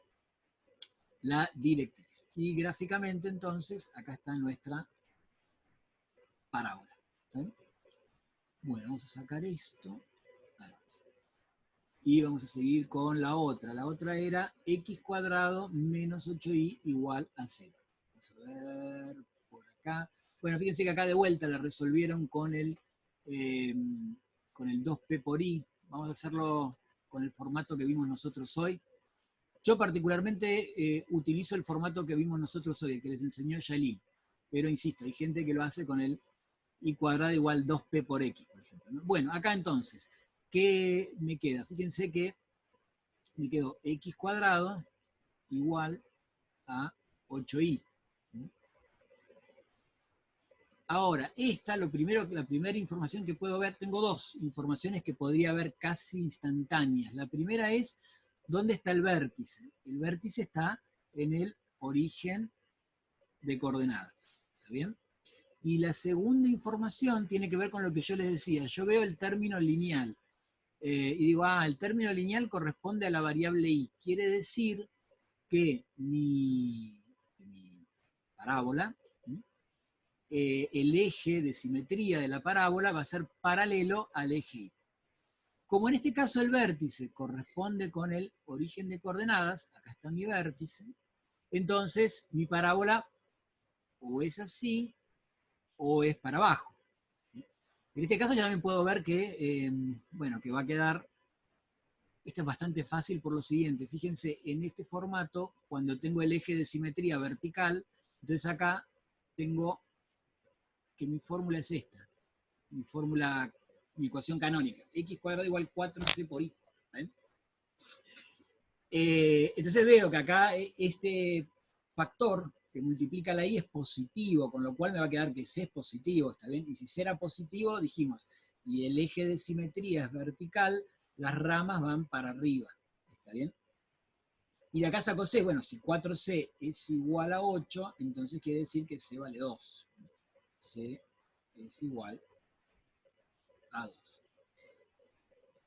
la directriz. Y gráficamente entonces acá está nuestra parábola. ¿Sí? Bueno, vamos a sacar esto. Y vamos a seguir con la otra. La otra era x cuadrado menos 8y igual a 0. Vamos a ver por acá. Bueno, fíjense que acá de vuelta la resolvieron eh, con el 2p por i. Vamos a hacerlo con el formato que vimos nosotros hoy. Yo particularmente utilizo el formato que vimos nosotros hoy, el que les enseñó Yalil. Pero insisto, hay gente que lo hace con el y cuadrado igual 2p por x, por ejemplo, ¿no? Bueno, acá entonces, ¿qué me queda? Fíjense que me quedó x cuadrado igual a 8y. Ahora, la primera información que puedo ver, tengo dos informaciones que podría ver casi instantáneas. La primera es, ¿dónde está el vértice? El vértice está en el origen de coordenadas. ¿Está bien? Y la segunda información tiene que ver con lo que yo les decía. Yo veo el término lineal y digo, el término lineal corresponde a la variable y. Quiere decir que mi parábola, el eje de simetría de la parábola va a ser paralelo al eje y. Como en este caso el vértice corresponde con el origen de coordenadas, acá está mi vértice, entonces mi parábola o es así o es para abajo. En este caso ya también puedo ver que, bueno, que va a quedar, esto es bastante fácil por lo siguiente, fíjense, en este formato, cuando tengo el eje de simetría vertical, entonces acá tengo que mi fórmula es esta, mi ecuación canónica, x cuadrado igual 4c por y. ¿Ven? Entonces veo que acá este factor que multiplica la y es positivo, con lo cual me va a quedar que c es positivo, ¿está bien? Y si c era positivo, dijimos, y el eje de simetría es vertical, las ramas van para arriba, ¿está bien? Y de acá saco c, bueno, si 4c es igual a 8, entonces quiere decir que c vale 2. C es igual a 2.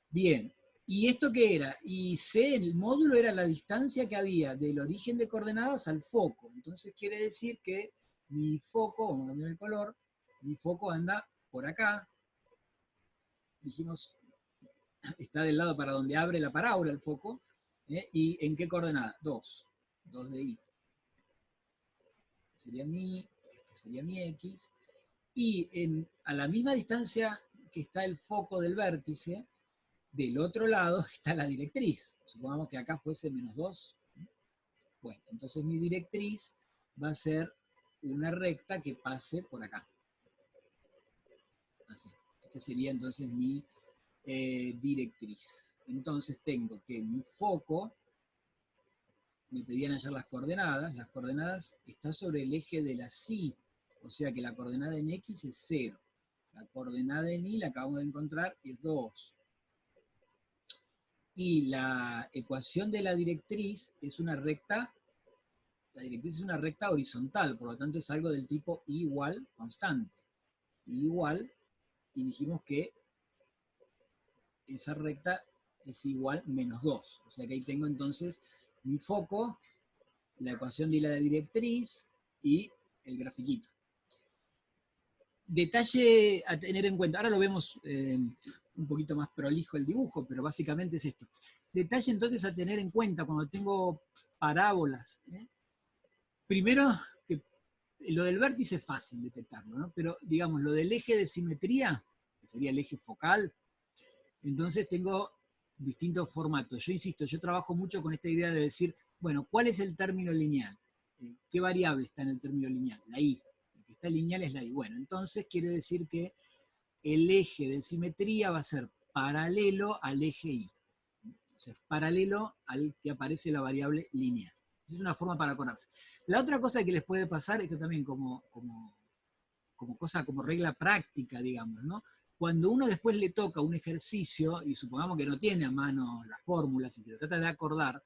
Bien, ¿y esto qué era? Y C, el módulo era la distancia que había del origen de coordenadas al foco. Entonces quiere decir que mi foco, vamos a cambiar el color, mi foco anda por acá. Dijimos, está del lado para donde abre la parábola el foco. ¿Y en qué coordenada? 2. 2 de I. Este sería mi X. Y a la misma distancia que está el foco del vértice, del otro lado está la directriz. Supongamos que acá fuese menos 2. Bueno, entonces mi directriz va a ser una recta que pase por acá. Así. Esta sería entonces mi directriz. Entonces tengo que mi foco, me pedían hallar las coordenadas están sobre el eje de la sí, o sea que la coordenada en X es 0. La coordenada en Y la acabamos de encontrar y es 2. Y la ecuación de la directriz es una recta, la directriz es una recta horizontal, por lo tanto es algo del tipo I igual constante. I igual, y dijimos que esa recta es igual menos 2. O sea que ahí tengo entonces mi foco, la ecuación de la directriz y el grafiquito. Detalle a tener en cuenta, ahora lo vemos un poquito más prolijo el dibujo, pero básicamente es esto. Detalle entonces a tener en cuenta cuando tengo parábolas. Primero, que lo del vértice es fácil detectarlo, ¿no? Pero digamos, lo del eje de simetría, que sería el eje focal, entonces tengo distintos formatos. Yo insisto, yo trabajo mucho con esta idea de decir, bueno, ¿cuál es el término lineal? ¿Qué variable está en el término lineal? La y. Lo que está lineal es la y. Bueno, entonces quiere decir que el eje de simetría va a ser paralelo al eje y. O sea, paralelo al que aparece la variable lineal. Es una forma para acordarse. La otra cosa que les puede pasar, esto también como cosa, como regla práctica, digamos, ¿no? Cuando uno después le toca un ejercicio, y supongamos que no tiene a mano las fórmulas y se lo trata de acordar,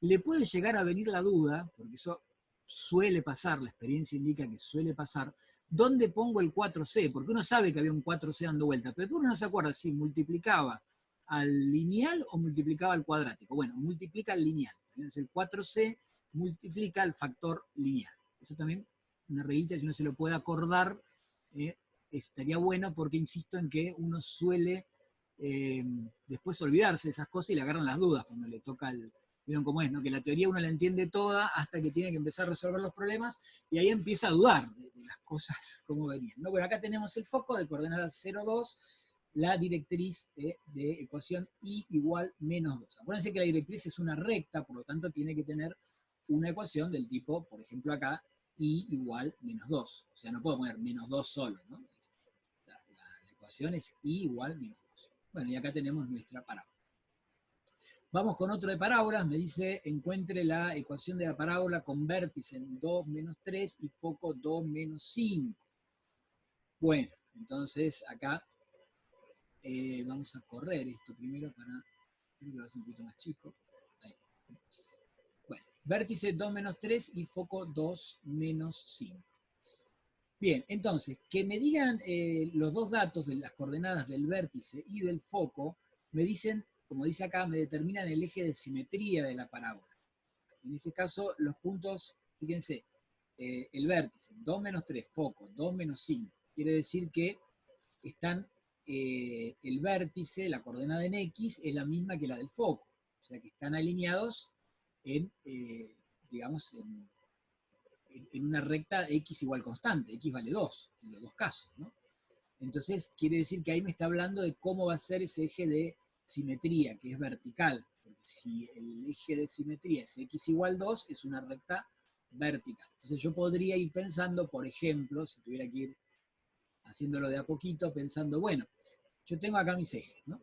le puede llegar a venir la duda, porque eso suele pasar, la experiencia indica que suele pasar, ¿dónde pongo el 4C? Porque uno sabe que había un 4C dando vuelta, pero uno no se acuerda si multiplicaba al lineal o multiplicaba al cuadrático. Bueno, multiplica al lineal. Entonces el 4C multiplica al factor lineal. Eso también, una reguita, si uno se lo puede acordar, estaría bueno porque insisto en que uno suele después olvidarse de esas cosas y le agarran las dudas cuando le toca el... ¿Vieron cómo es? ¿No? Que la teoría uno la entiende toda hasta que tiene que empezar a resolver los problemas y ahí empieza a dudar de las cosas como venían, ¿no? Bueno, acá tenemos el foco de coordenadas 0, 2, la directriz de ecuación y igual menos 2. Acuérdense que la directriz es una recta, por lo tanto tiene que tener una ecuación del tipo, por ejemplo acá, y igual menos 2. O sea, no puedo poner menos 2 solo, ¿no? La ecuación es y igual menos 2. Bueno, y acá tenemos nuestra parábola. Vamos con otro de parábolas, me dice, encuentre la ecuación de la parábola con vértice en 2 menos 3 y foco 2 menos 5. Bueno, entonces acá vamos a correr esto primero para, creo que lo hace un poquito más chico. Ahí. Bueno, vértice 2 menos 3 y foco 2 menos 5. Bien, entonces, que me digan los dos datos de las coordenadas del vértice y del foco, me dicen, como dice acá, me determinan el eje de simetría de la parábola. En ese caso, los puntos, fíjense, el vértice, 2 menos 3, foco, 2 menos 5. Quiere decir que están, el vértice, la coordenada en X, es la misma que la del foco. O sea que están alineados en, digamos, en una recta X igual constante. X vale 2, en los dos casos, ¿no? Entonces, quiere decir que ahí me está hablando de cómo va a ser ese eje de simetría, que es vertical. Porque si el eje de simetría es X igual 2, es una recta vertical. Entonces yo podría ir pensando, por ejemplo, si tuviera que ir haciéndolo de a poquito, pensando, bueno, yo tengo acá mis ejes, ¿no?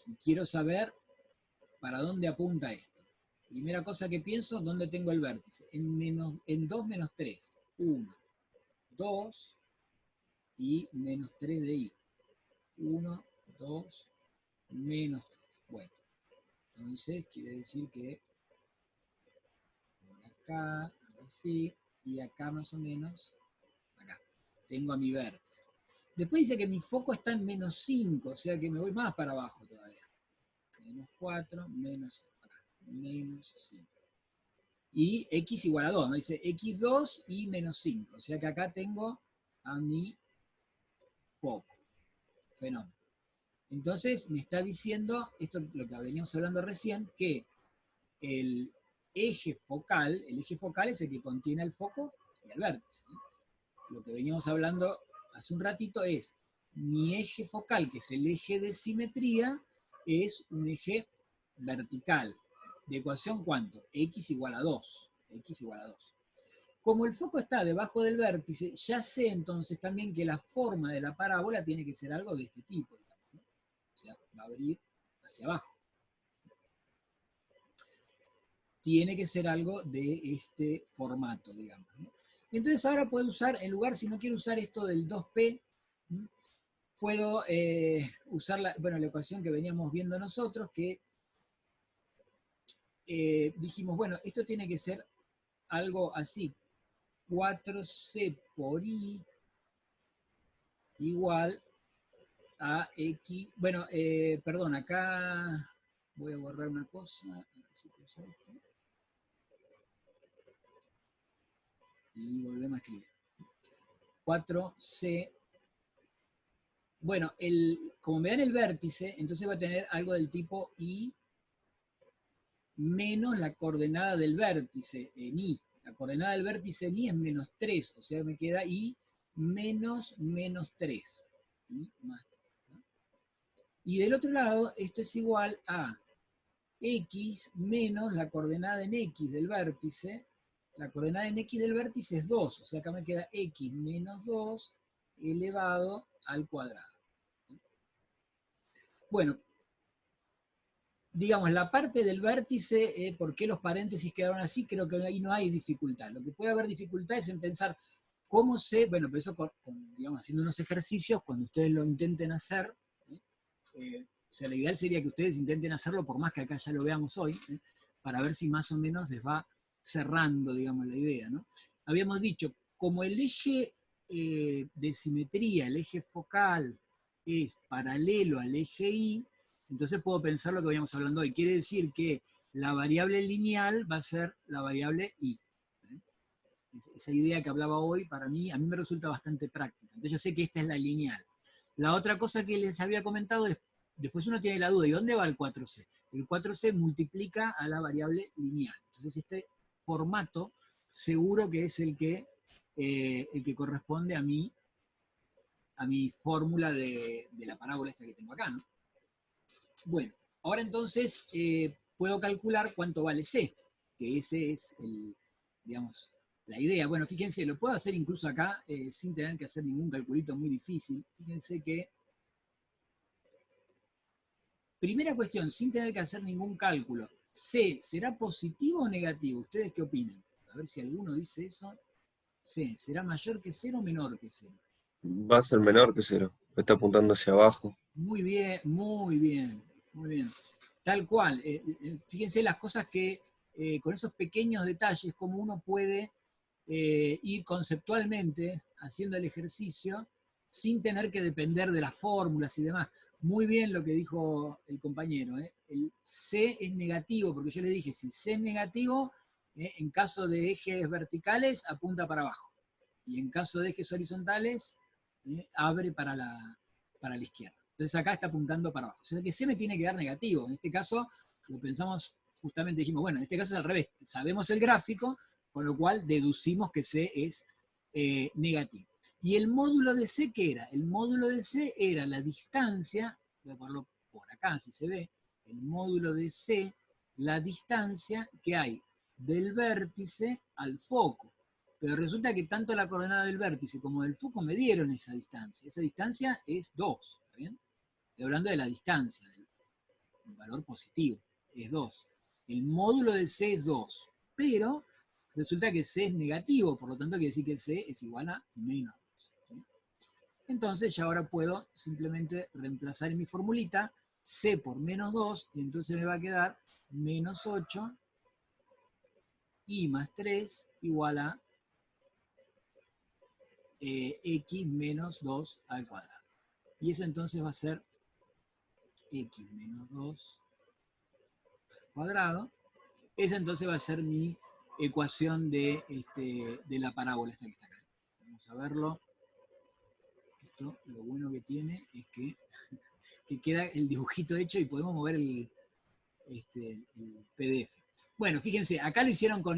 Y quiero saber para dónde apunta esto. Primera cosa que pienso, ¿dónde tengo el vértice? En 2 menos 3. 1, 2 y menos 3 de i. 1, 2, menos 3. Bueno, entonces quiere decir que por acá, así, y acá más o menos, acá, tengo a mi vértice. Después dice que mi foco está en menos 5, o sea que me voy más para abajo todavía. Menos 4, menos, acá, menos 5. Y x igual a 2, ¿no? Dice x2 y menos 5, o sea que acá tengo a mi foco. Fenómeno. Entonces me está diciendo, esto es lo que veníamos hablando recién, que el eje focal es el que contiene el foco y el vértice, ¿no? Lo que veníamos hablando hace un ratito es, mi eje focal, que es el eje de simetría, es un eje vertical. ¿De ecuación cuánto? X igual a 2. X igual a 2. Como el foco está debajo del vértice, ya sé entonces también que la forma de la parábola tiene que ser algo de este tipo, ¿no? O sea, va a abrir hacia abajo. Tiene que ser algo de este formato, digamos, ¿no? Entonces ahora puedo usar, en lugar, si no quiero usar esto del 2P, ¿no? Puedo usar la ecuación que veníamos viendo nosotros, que dijimos, bueno, esto tiene que ser algo así, 4C por I igual a X, bueno, perdón, acá voy a borrar una cosa, a ver si puedo usar esto. Y volvemos a escribir. 4C, bueno, como me dan el vértice, entonces va a tener algo del tipo I menos la coordenada del vértice en I. La coordenada del vértice en I es menos 3, o sea, me queda I menos 3. I más 3, ¿no? Y del otro lado, esto es igual a X menos la coordenada en X del vértice. La coordenada en X del vértice es 2, o sea, acá me queda X menos 2 elevado al cuadrado. Bueno, digamos, la parte del vértice, ¿por qué los paréntesis quedaron así? Creo que ahí no hay dificultad. Lo que puede haber dificultad es en pensar cómo se, bueno, pero eso digamos, haciendo unos ejercicios, cuando ustedes lo intenten hacer, o sea, lo ideal sería que ustedes intenten hacerlo, por más que acá ya lo veamos hoy, para ver si más o menos les va cerrando, digamos, la idea, ¿no? Habíamos dicho, como el eje de simetría, el eje focal, es paralelo al eje Y, entonces puedo pensar lo que veníamos hablando hoy. Quiere decir que la variable lineal va a ser la variable Y. esa idea que hablaba hoy, a mí me resulta bastante práctica. Entonces yo sé que esta es la lineal. La otra cosa que les había comentado es, después uno tiene la duda, ¿y dónde va el 4C? El 4C multiplica a la variable lineal. Entonces este formato seguro que es el que corresponde a mi fórmula de la parábola esta que tengo acá, ¿no? Bueno, ahora entonces puedo calcular cuánto vale C, que ese es digamos, la idea. Bueno, fíjense, lo puedo hacer incluso acá sin tener que hacer ningún calculito muy difícil. Fíjense que, primera cuestión, sin tener que hacer ningún cálculo, C, ¿será positivo o negativo? ¿Ustedes qué opinan? A ver si alguno dice eso. C, ¿será mayor que 0 o menor que 0? Va a ser menor que 0. Está apuntando hacia abajo. Muy bien, muy bien, muy bien. Tal cual. Fíjense las cosas que con esos pequeños detalles, como uno puede ir conceptualmente haciendo el ejercicio sin tener que depender de las fórmulas y demás. Muy bien lo que dijo el compañero. El C es negativo, porque yo le dije, si C es negativo, en caso de ejes verticales, apunta para abajo. Y en caso de ejes horizontales, abre para la izquierda. Entonces acá está apuntando para abajo. O sea que C me tiene que dar negativo. En este caso, lo pensamos, justamente dijimos, bueno, en este caso es al revés. Sabemos el gráfico, con lo cual deducimos que C es negativo. ¿Y el módulo de C qué era? El módulo de C era la distancia, voy a ponerlo por acá si se ve, el módulo de C, la distancia que hay del vértice al foco. Pero resulta que tanto la coordenada del vértice como del foco me dieron esa distancia. Esa distancia es 2, ¿está bien? Estoy hablando de la distancia, del valor positivo, es 2. El módulo de C es 2, pero resulta que C es negativo, por lo tanto quiere decir que C es igual a menos 2. ¿Sí? Entonces ya ahora puedo simplemente reemplazar en mi formulita C por menos 2, y entonces me va a quedar menos 8 y más 3 igual a x menos 2 al cuadrado. Y ese entonces va a ser x menos 2 al cuadrado. Esa entonces va a ser mi ecuación de la parábola esta que está acá. Vamos a verlo. Esto lo bueno que tiene es que queda el dibujito hecho y podemos mover el PDF. Bueno, fíjense, acá lo hicieron con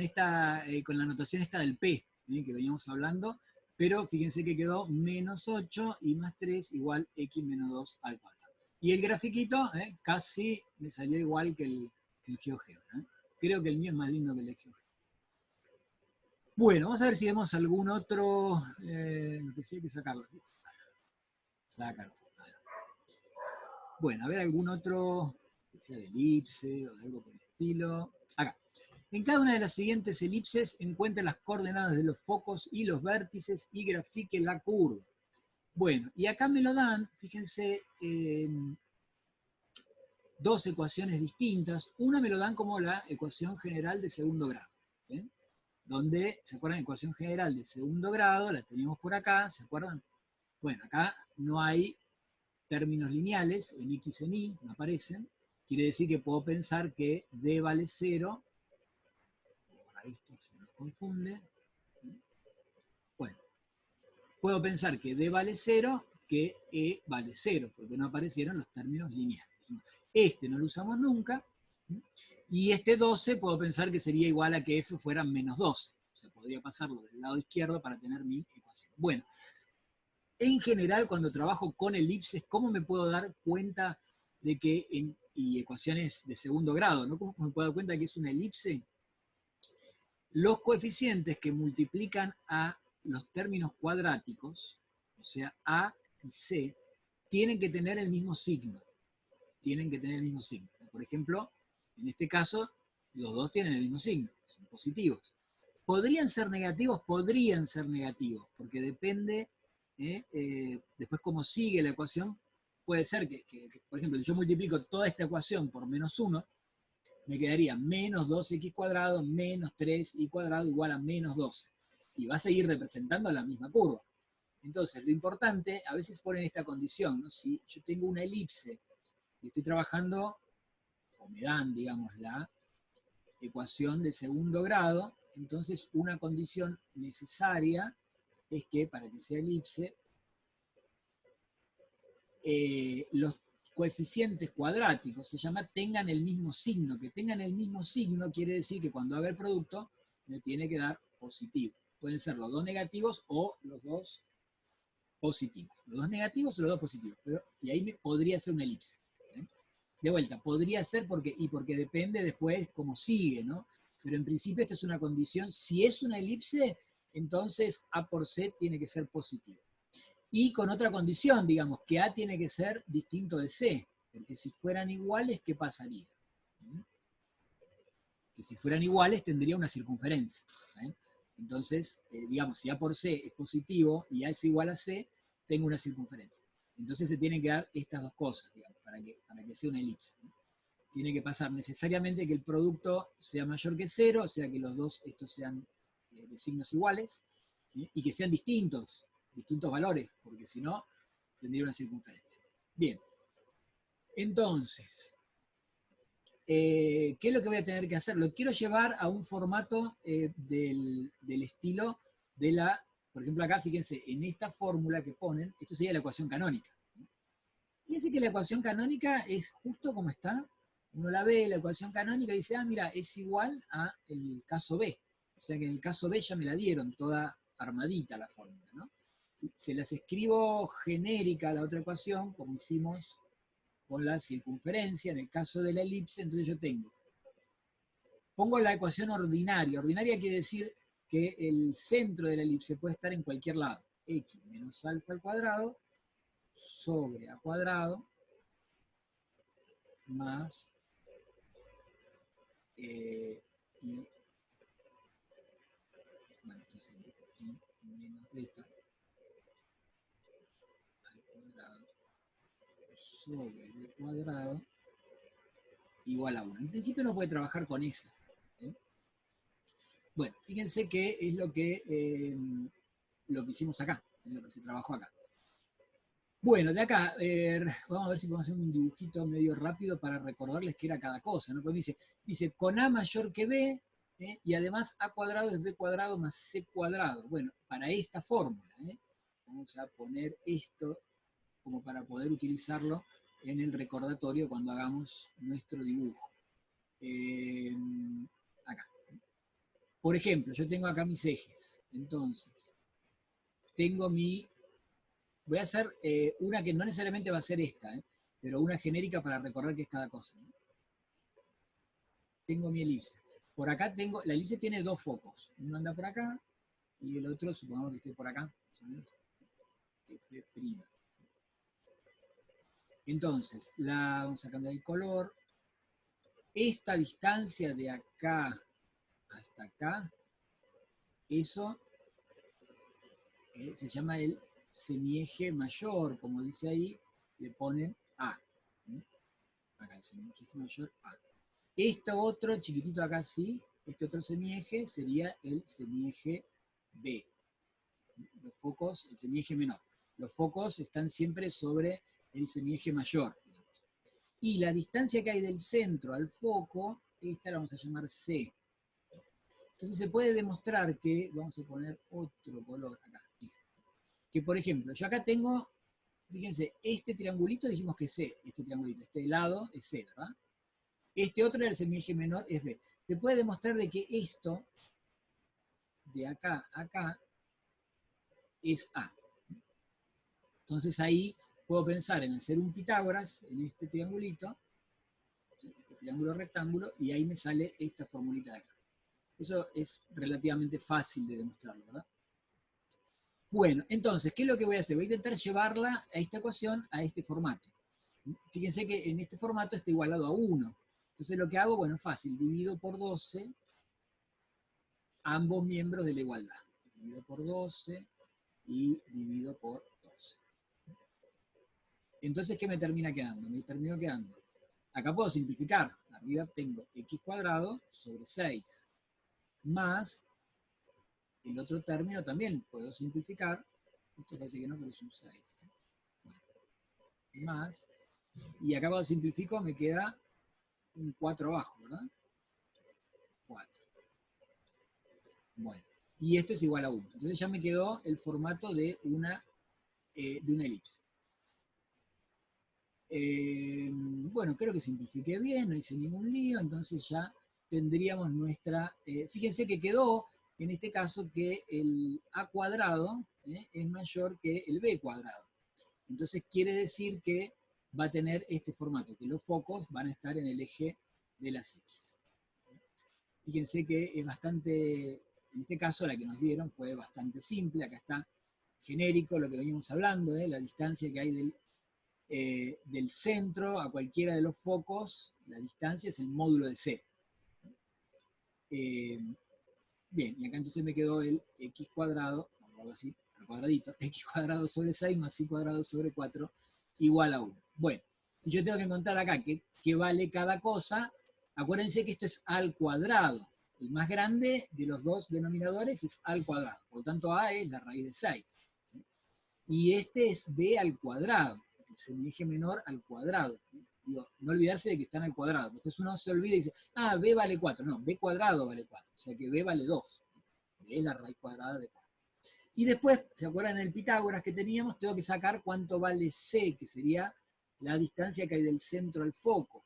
con la notación esta del P, que veníamos hablando, pero fíjense que quedó menos 8 y más 3 igual x menos 2 al cuadrado. Y el grafiquito casi me salió igual que el GeoGebra. Creo que el mío es más lindo que el de GeoGebra. Bueno, vamos a ver si vemos algún otro, lo que sí hay que sacarlo. Sacarlo. Bueno, a ver algún otro, que sea de elipse o de algo por el estilo. Acá. En cada una de las siguientes elipses encuentre las coordenadas de los focos y los vértices y grafique la curva. Bueno, y acá me lo dan, fíjense, dos ecuaciones distintas. Una me lo dan como la ecuación general de segundo grado. ¿Ven? Donde, ¿se acuerdan? Ecuación general de segundo grado, la tenemos por acá, ¿se acuerdan? Bueno, acá no hay términos lineales, en x en y, no aparecen. Quiere decir que puedo pensar que d vale 0. Para esto se nos confunde. Bueno, puedo pensar que d vale 0, que e vale 0, porque no aparecieron los términos lineales. Este no lo usamos nunca. Y este 12 puedo pensar que sería igual a que f fuera menos 12. O sea, podría pasarlo del lado izquierdo para tener mi ecuación. Bueno, en general, cuando trabajo con elipses, ¿cómo me puedo dar cuenta de que, y ecuaciones de segundo grado, ¿no? ¿Cómo me puedo dar cuenta de que es una elipse? Los coeficientes que multiplican a los términos cuadráticos, o sea, A y C, tienen que tener el mismo signo. Tienen que tener el mismo signo. Por ejemplo, en este caso, los dos tienen el mismo signo, son positivos. ¿Podrían ser negativos? Podrían ser negativos, porque depende, después cómo sigue la ecuación. Puede ser que, por ejemplo, si yo multiplico toda esta ecuación por menos 1, me quedaría menos 2x cuadrado menos 3y cuadrado igual a menos 12. Y va a seguir representando la misma curva. Entonces, lo importante, a veces ponen esta condición, ¿no? Si yo tengo una elipse y estoy trabajando, o me dan, digamos, la ecuación de segundo grado, entonces una condición necesaria es que para que sea elipse, los coeficientes cuadráticos, se llama, tengan el mismo signo. Que tengan el mismo signo quiere decir que cuando haga el producto me tiene que dar positivo. Pueden ser los dos negativos o los dos positivos. Los dos negativos o los dos positivos. Y ahí podría ser una elipse. ¿Eh? De vuelta, podría ser porque depende después cómo sigue, ¿no? Pero en principio esta es una condición. Si es una elipse, entonces A por C tiene que ser positivo. Y con otra condición, digamos, que A tiene que ser distinto de C, porque si fueran iguales, ¿qué pasaría? Que si fueran iguales tendría una circunferencia. ¿Eh? Entonces, digamos, si A por C es positivo y A es igual a C, tengo una circunferencia. Entonces se tienen que dar estas dos cosas, digamos, para que sea una elipse. ¿No? Tiene que pasar necesariamente que el producto sea mayor que cero, o sea que los dos estos sean de signos iguales, ¿sí? Y que sean distintos valores, porque si no, tendría una circunferencia. Bien, entonces, ¿qué es lo que voy a tener que hacer? Lo quiero llevar a un formato del estilo de la, por ejemplo acá, fíjense, en esta fórmula que ponen, esto sería la ecuación canónica. Fíjense que la ecuación canónica es justo como está. Uno la ve, la ecuación canónica, y dice, ah, mira, es igual a el caso B. O sea que en el caso B ya me la dieron toda armadita la fórmula, ¿no? Se las escribo genérica a la otra ecuación, como hicimos con la circunferencia, en el caso de la elipse, entonces yo pongo la ecuación ordinaria. Ordinaria quiere decir que el centro de la elipse puede estar en cualquier lado. X menos alfa al cuadrado sobre a cuadrado más y, bueno, entonces y menos beta al cuadrado sobre b cuadrado igual a 1. En principio no puede trabajar con esa. ¿Eh? Bueno, fíjense que es lo que hicimos acá, es lo que se trabajó acá. Bueno, de acá, vamos a ver si podemos hacer un dibujito medio rápido para recordarles qué era cada cosa, ¿no? Porque dice con A mayor que B, y además A cuadrado es B cuadrado más C cuadrado. Bueno, para esta fórmula, vamos a poner esto como para poder utilizarlo en el recordatorio cuando hagamos nuestro dibujo. Acá. Por ejemplo, yo tengo acá mis ejes. Entonces, tengo voy a hacer una que no necesariamente va a ser esta, pero una genérica para recordar qué es cada cosa. ¿No? Tengo mi elipse. Por acá la elipse tiene dos focos. Uno anda por acá y el otro, supongamos que esté por acá. F'. Entonces, vamos a cambiar el color. Esta distancia de acá hasta acá, eso se llama el semieje mayor, como dice ahí, le ponen A. Acá el semieje mayor A. Esto otro, chiquitito acá sí, este otro semieje sería el semieje B. Los focos, el semieje menor. Los focos están siempre sobre el semieje mayor. Y la distancia que hay del centro al foco, esta la vamos a llamar C. Entonces se puede demostrar que, vamos a poner otro color acá, que por ejemplo, yo acá tengo, fíjense, este triangulito dijimos que es C, este triangulito, este lado es C, ¿verdad? Este otro era el semieje menor, es B. Se puede demostrar de que esto, de acá a acá, es A. Entonces ahí puedo pensar en hacer un Pitágoras en este triangulito, este triángulo rectángulo, y ahí me sale esta formulita de acá. Eso es relativamente fácil de demostrarlo, ¿verdad? Bueno, entonces, ¿qué es lo que voy a hacer? Voy a intentar llevarla a esta ecuación a este formato. Fíjense que en este formato está igualado a 1. Entonces lo que hago, bueno, fácil, divido por 12 ambos miembros de la igualdad. Divido por 12 y divido por 12. Entonces, ¿qué me termina quedando? Me termino quedando. Acá puedo simplificar. Arriba tengo x cuadrado sobre 6 más el otro término también puedo simplificar. Esto parece que no, pero es un 6. Bueno, más. Y acá cuando simplifico me queda un 4 abajo, ¿verdad? 4. Bueno, y esto es igual a 1. Entonces ya me quedó el formato de una elipse. Bueno, creo que simplifiqué bien, no hice ningún lío, entonces ya tendríamos nuestra... fíjense que quedó, en este caso, que el a cuadrado es mayor que el b cuadrado. Entonces quiere decir que va a tener este formato, que los focos van a estar en el eje de las X. Fíjense que es bastante, en este caso la que nos dieron fue bastante simple, acá está genérico lo que veníamos hablando, la distancia que hay del centro a cualquiera de los focos, la distancia es el módulo de C. Bien, y acá entonces me quedó el x cuadrado, algo así, al cuadradito, x cuadrado sobre 6 más y cuadrado sobre 4 igual a 1. Bueno, si yo tengo que encontrar acá qué vale cada cosa, acuérdense que esto es al cuadrado. El más grande de los dos denominadores es al cuadrado. Por lo tanto, a es la raíz de 6. ¿Sí? Y este es b al cuadrado, el semieje menor al cuadrado. Digo, no olvidarse de que están al cuadrado. Después uno se olvida y dice, ah, b vale 4. No, b cuadrado vale 4. O sea que b vale 2. B es la raíz cuadrada de 4. Y después, ¿se acuerdan en el Pitágoras que teníamos? Tengo que sacar cuánto vale c, que sería la distancia que hay del centro al foco.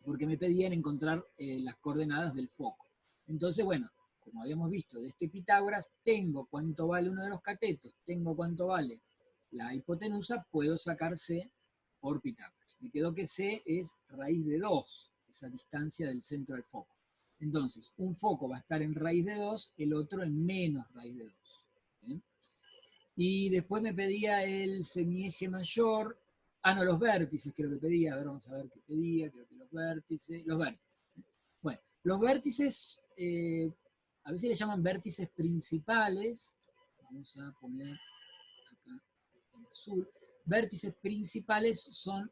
Porque me pedían encontrar las coordenadas del foco. Entonces, bueno, como habíamos visto de este Pitágoras, tengo cuánto vale uno de los catetos, tengo cuánto vale la hipotenusa, puedo sacar c por Pitágoras. Me quedó que c es raíz de 2, esa distancia del centro al foco. Entonces, un foco va a estar en raíz de 2, el otro en menos raíz de 2. ¿Bien? Y después me pedía el semieje mayor, no, los vértices creo que pedía, a ver, vamos a ver qué pedía, creo que los vértices. ¿Sí? Bueno, los vértices, a veces le llaman vértices principales, vamos a poner acá en azul, vértices principales son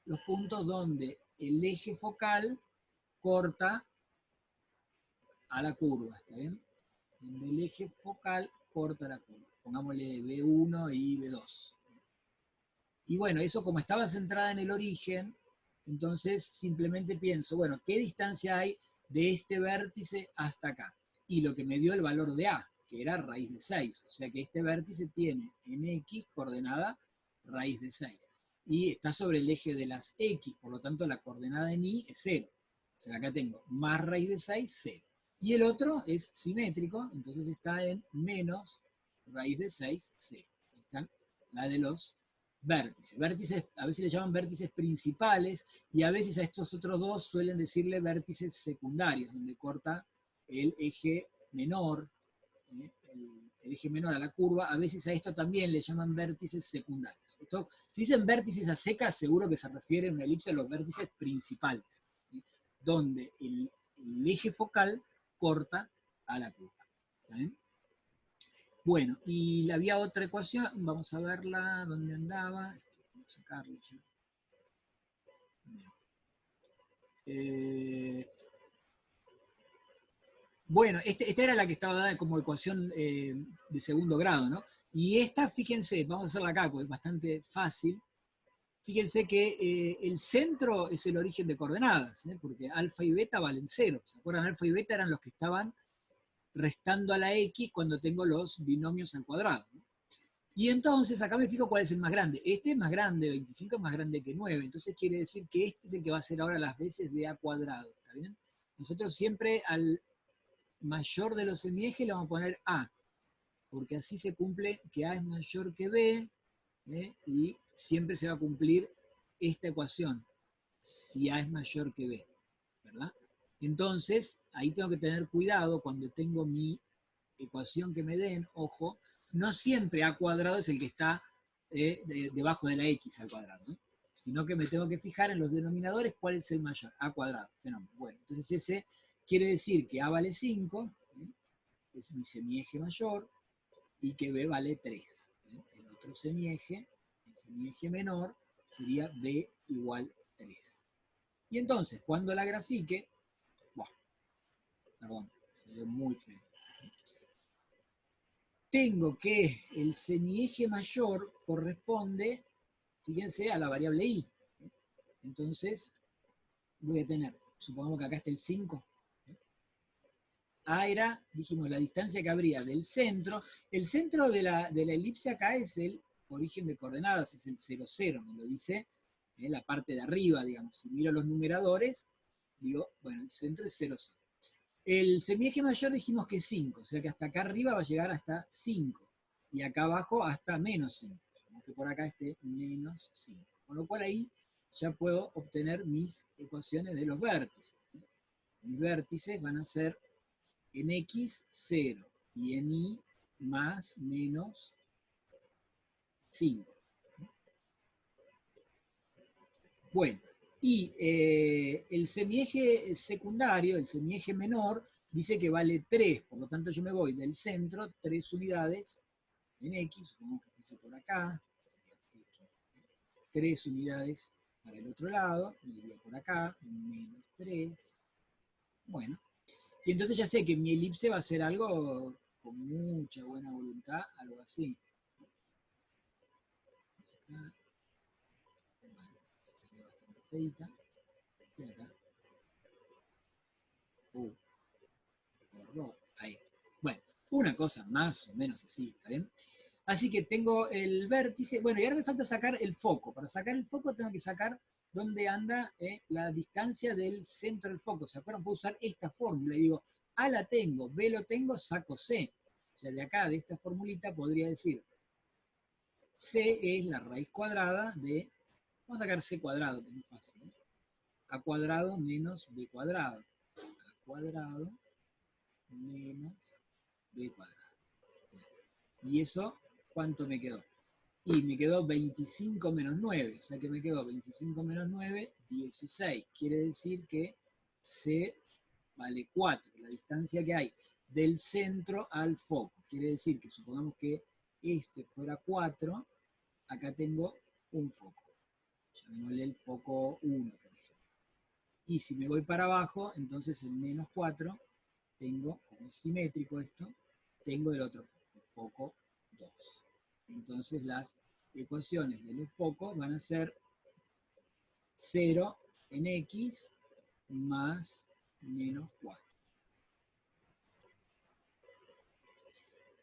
los puntos donde el eje focal corta a la curva, ¿está bien? Donde el eje focal corta la curva. Pongámosle B1 y B2. Y bueno, eso como estaba centrada en el origen, entonces simplemente pienso, bueno, ¿qué distancia hay de este vértice hasta acá? Y lo que me dio el valor de A, que era raíz de 6. O sea que este vértice tiene en X coordenada raíz de 6. Y está sobre el eje de las X, por lo tanto la coordenada en Y es 0. O sea, acá tengo más raíz de 6, 0. Y el otro es simétrico, entonces está en menos raíz de 6, 0. Ahí están la de los vértices. Vértices, a veces le llaman vértices principales y a veces a estos otros dos suelen decirle vértices secundarios, donde corta el eje menor, el eje menor a la curva. A veces a esto también le llaman vértices secundarios. Esto, si dicen vértices a secas, seguro que se refiere en una elipse a los vértices principales, ¿sí? Donde el eje focal corta a la curva. ¿Sí? Bueno, y había otra ecuación, vamos a verla, ¿dónde andaba? Vamos a sacarlo ya. Eh, bueno, esta era la que estaba dada como ecuación de segundo grado, ¿no? Y esta, fíjense, vamos a hacerla acá, porque es bastante fácil. Fíjense que el centro es el origen de coordenadas, porque alfa y beta valen 0. ¿Se acuerdan? Alfa y beta eran los que estaban restando a la x cuando tengo los binomios al cuadrado, ¿no? Y entonces acá me fijo cuál es el más grande. Este es más grande, 25 es más grande que 9. Entonces quiere decir que este es el que va a ser ahora las veces de a cuadrado. ¿Está bien? Nosotros siempre al mayor de los semiejes le vamos a poner a, porque así se cumple que a es mayor que b, y siempre se va a cumplir esta ecuación, si a es mayor que b, ¿verdad? Entonces, ahí tengo que tener cuidado cuando tengo mi ecuación que me den, ojo, no siempre a cuadrado es el que está debajo de la x al cuadrado, ¿no? Sino que me tengo que fijar en los denominadores cuál es el mayor, a cuadrado. Fenómeno. Bueno, entonces ese quiere decir que a vale 5, es mi semieje mayor, y que b vale 3. El otro semieje, el semieje menor, sería b igual 3. Y entonces, cuando la grafique, bueno, perdón, se ve muy feo. Tengo que el semieje mayor corresponde, fíjense, a la variable y. Entonces, voy a tener, supongamos que acá está el 5. A era, dijimos, la distancia que habría del centro. El centro de la elipse acá es el origen de coordenadas, es el 0, 0, me lo dice la parte de arriba, digamos. Si miro los numeradores, digo, bueno, el centro es 0, 0. El semieje mayor dijimos que es 5, o sea que hasta acá arriba va a llegar hasta 5, y acá abajo hasta menos 5, como que por acá esté menos 5. Con lo cual ahí ya puedo obtener mis ecuaciones de los vértices. Mis vértices van a ser en X 0 y en Y más menos 5. Bueno, y el semieje secundario, el semieje menor, dice que vale 3, por lo tanto yo me voy del centro 3 unidades en X, supongamos que empiece por acá, 3 unidades para el otro lado, me iría por acá, menos 3, bueno, y entonces ya sé que mi elipse va a ser algo con mucha buena voluntad, algo así. Acá, bueno, estaría bastante feita, y acá, ahí. Bueno, una cosa más o menos así, ¿está bien? Así que tengo el vértice, bueno, y ahora me falta sacar el foco. Para sacar el foco tengo que sacar dónde anda la distancia del centro del foco. ¿Se acuerdan? Puedo usar esta fórmula y digo, A la tengo, B lo tengo, saco C. O sea, de acá, de esta formulita, podría decir, C es la raíz cuadrada de, vamos a sacar C cuadrado, que es muy fácil, ¿eh? A cuadrado menos B cuadrado. A cuadrado menos B cuadrado. ¿Y eso cuánto me quedó? Y me quedó 25 menos 9, o sea que me quedó 25 menos 9, 16. Quiere decir que C vale 4, la distancia que hay del centro al foco. Quiere decir que supongamos que este fuera 4, acá tengo un foco. Llamémosle el foco 1, por ejemplo. Y si me voy para abajo, entonces el menos 4, tengo, como es simétrico esto, tengo el otro foco 2. Entonces las ecuaciones de los focos van a ser 0 en X más menos 4.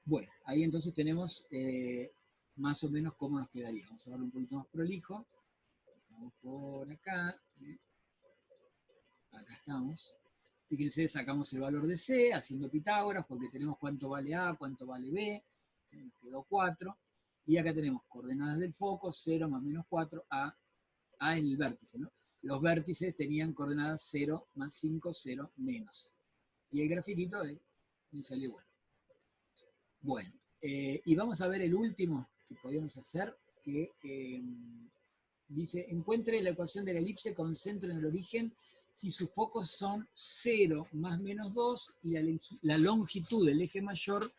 Bueno, ahí entonces tenemos más o menos cómo nos quedaría. Vamos a darle un poquito más prolijo. Vamos por acá. Acá estamos. Fíjense, sacamos el valor de C haciendo Pitágoras porque tenemos cuánto vale A, cuánto vale B. Nos quedó 4. Y acá tenemos coordenadas del foco, 0 más menos 4, A en el vértice, ¿no? Los vértices tenían coordenadas 0 más 5, 0 menos. Y el grafiquito me salió igual. Bueno, y vamos a ver el último que podíamos hacer, que dice, encuentre la ecuación de la elipse con centro en el origen si sus focos son 0 más menos 2 y la longitud del eje mayor,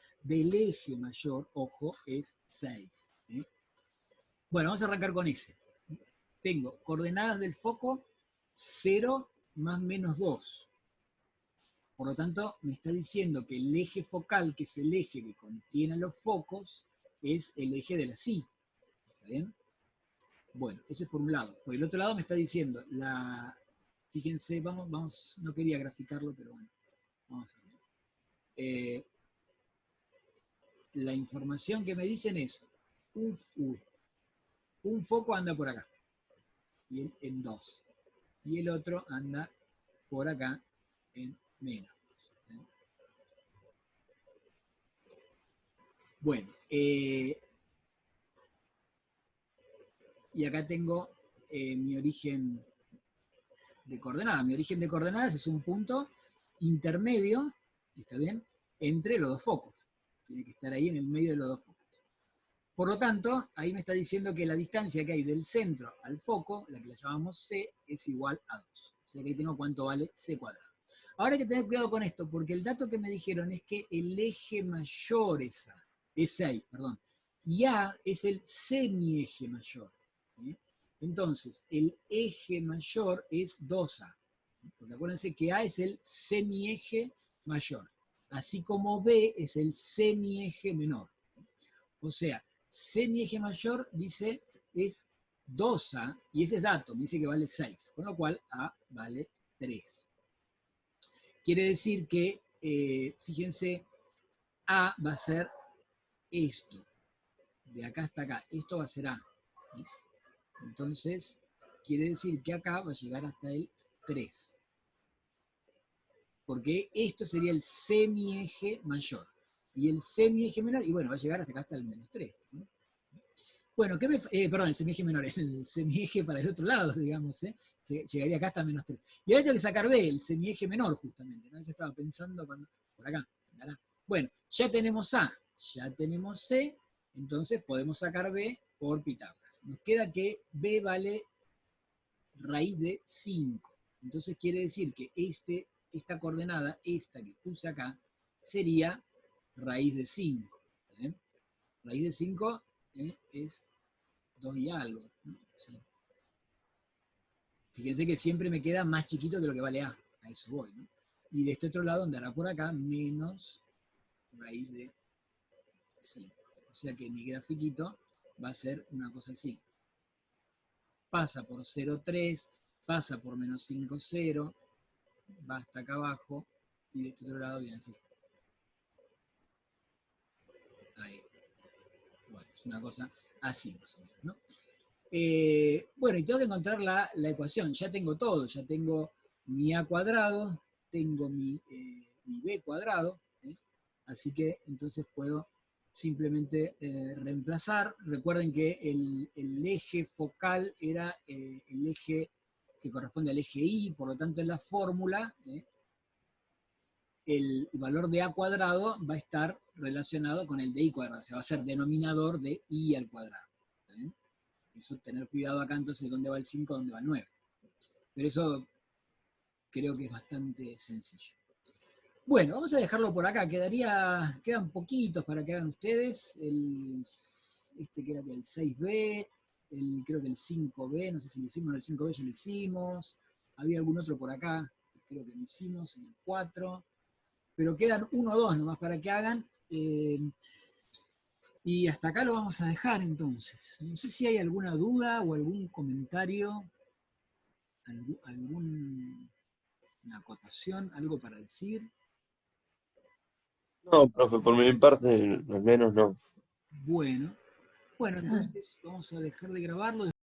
ojo, es 6. ¿Sí? Bueno, vamos a arrancar con ese. Tengo coordenadas del foco 0 más menos 2. Por lo tanto, me está diciendo que el eje focal, que es el eje que contiene los focos, es el eje de la psi. ¿Está bien? Bueno, eso es por un lado. Por el otro lado me está diciendo, fíjense, vamos, no quería graficarlo, pero bueno, vamos a ver. La información que me dicen es, un foco anda por acá, y en 2. Y el otro anda por acá en menos. Bueno, y acá tengo mi origen de coordenadas. Mi origen de coordenadas es un punto intermedio, ¿está bien?, entre los dos focos. Tiene que estar ahí en el medio de los dos focos. Por lo tanto, ahí me está diciendo que la distancia que hay del centro al foco, la que la llamamos C, es igual a 2. O sea que ahí tengo cuánto vale C cuadrado. Ahora hay que tener cuidado con esto, porque el dato que me dijeron es que el eje mayor es 6, perdón, y A es el semieje mayor. ¿Sí? Entonces, el eje mayor es 2A. Porque acuérdense que A es el semieje mayor, así como B es el semieje menor. O sea, semieje mayor dice es 2A, y ese es dato, me dice que vale 6, con lo cual A vale 3. Quiere decir que fíjense, A va a ser esto, de acá hasta acá, esto va a ser A. ¿Sí? Entonces, quiere decir que acá va a llegar hasta el 3. Porque esto sería el semieje mayor. Y el semieje menor, y bueno, va a llegar hasta acá, hasta el -3. ¿No? Bueno, perdón, el semieje menor, el semieje para el otro lado, digamos, ¿eh? Llegaría acá hasta -3. Y ahora tengo que sacar B, el semieje menor, justamente, ¿no? Yo estaba pensando por acá. Bueno, ya tenemos A, ya tenemos C, entonces podemos sacar B por Pitágoras. Nos queda que B vale raíz de 5. Entonces quiere decir que esta coordenada, esta que puse acá, sería raíz de 5. ¿Eh? Raíz de 5 es 2 y algo. ¿No? O sea, fíjense que siempre me queda más chiquito que lo que vale A. A eso voy. ¿No? Y de este otro lado andará por acá menos raíz de 5. O sea que mi grafiquito va a ser una cosa así. Pasa por 0,3, pasa por menos 5, 0, va hasta acá abajo y de este otro lado viene así. Ahí. Bueno, es una cosa así más o menos, ¿no? Bueno, y tengo que encontrar la ecuación. Ya tengo todo, ya tengo mi A cuadrado, tengo mi B cuadrado, ¿eh? Así que entonces puedo simplemente reemplazar. Recuerden que el eje focal era el eje que corresponde al eje Y, por lo tanto en la fórmula el valor de A cuadrado va a estar relacionado con el de I cuadrado, o sea, va a ser denominador de I al cuadrado. ¿Eh? Eso, tener cuidado acá entonces de dónde va el 5, dónde va el 9. Pero eso creo que es bastante sencillo. Bueno, vamos a dejarlo por acá. Quedan poquitos para que hagan ustedes. Este que era el 6B, creo que el 5B, no sé si lo hicimos, el 5B ya lo hicimos. Había algún otro por acá, creo que lo hicimos, en el 4. Pero quedan 1 o 2 nomás para que hagan. Y hasta acá lo vamos a dejar entonces. No sé si hay alguna duda o algún comentario, alguna acotación, algo para decir. No, profe, por mi parte, al menos no. Bueno, entonces vamos a dejar de grabarlo.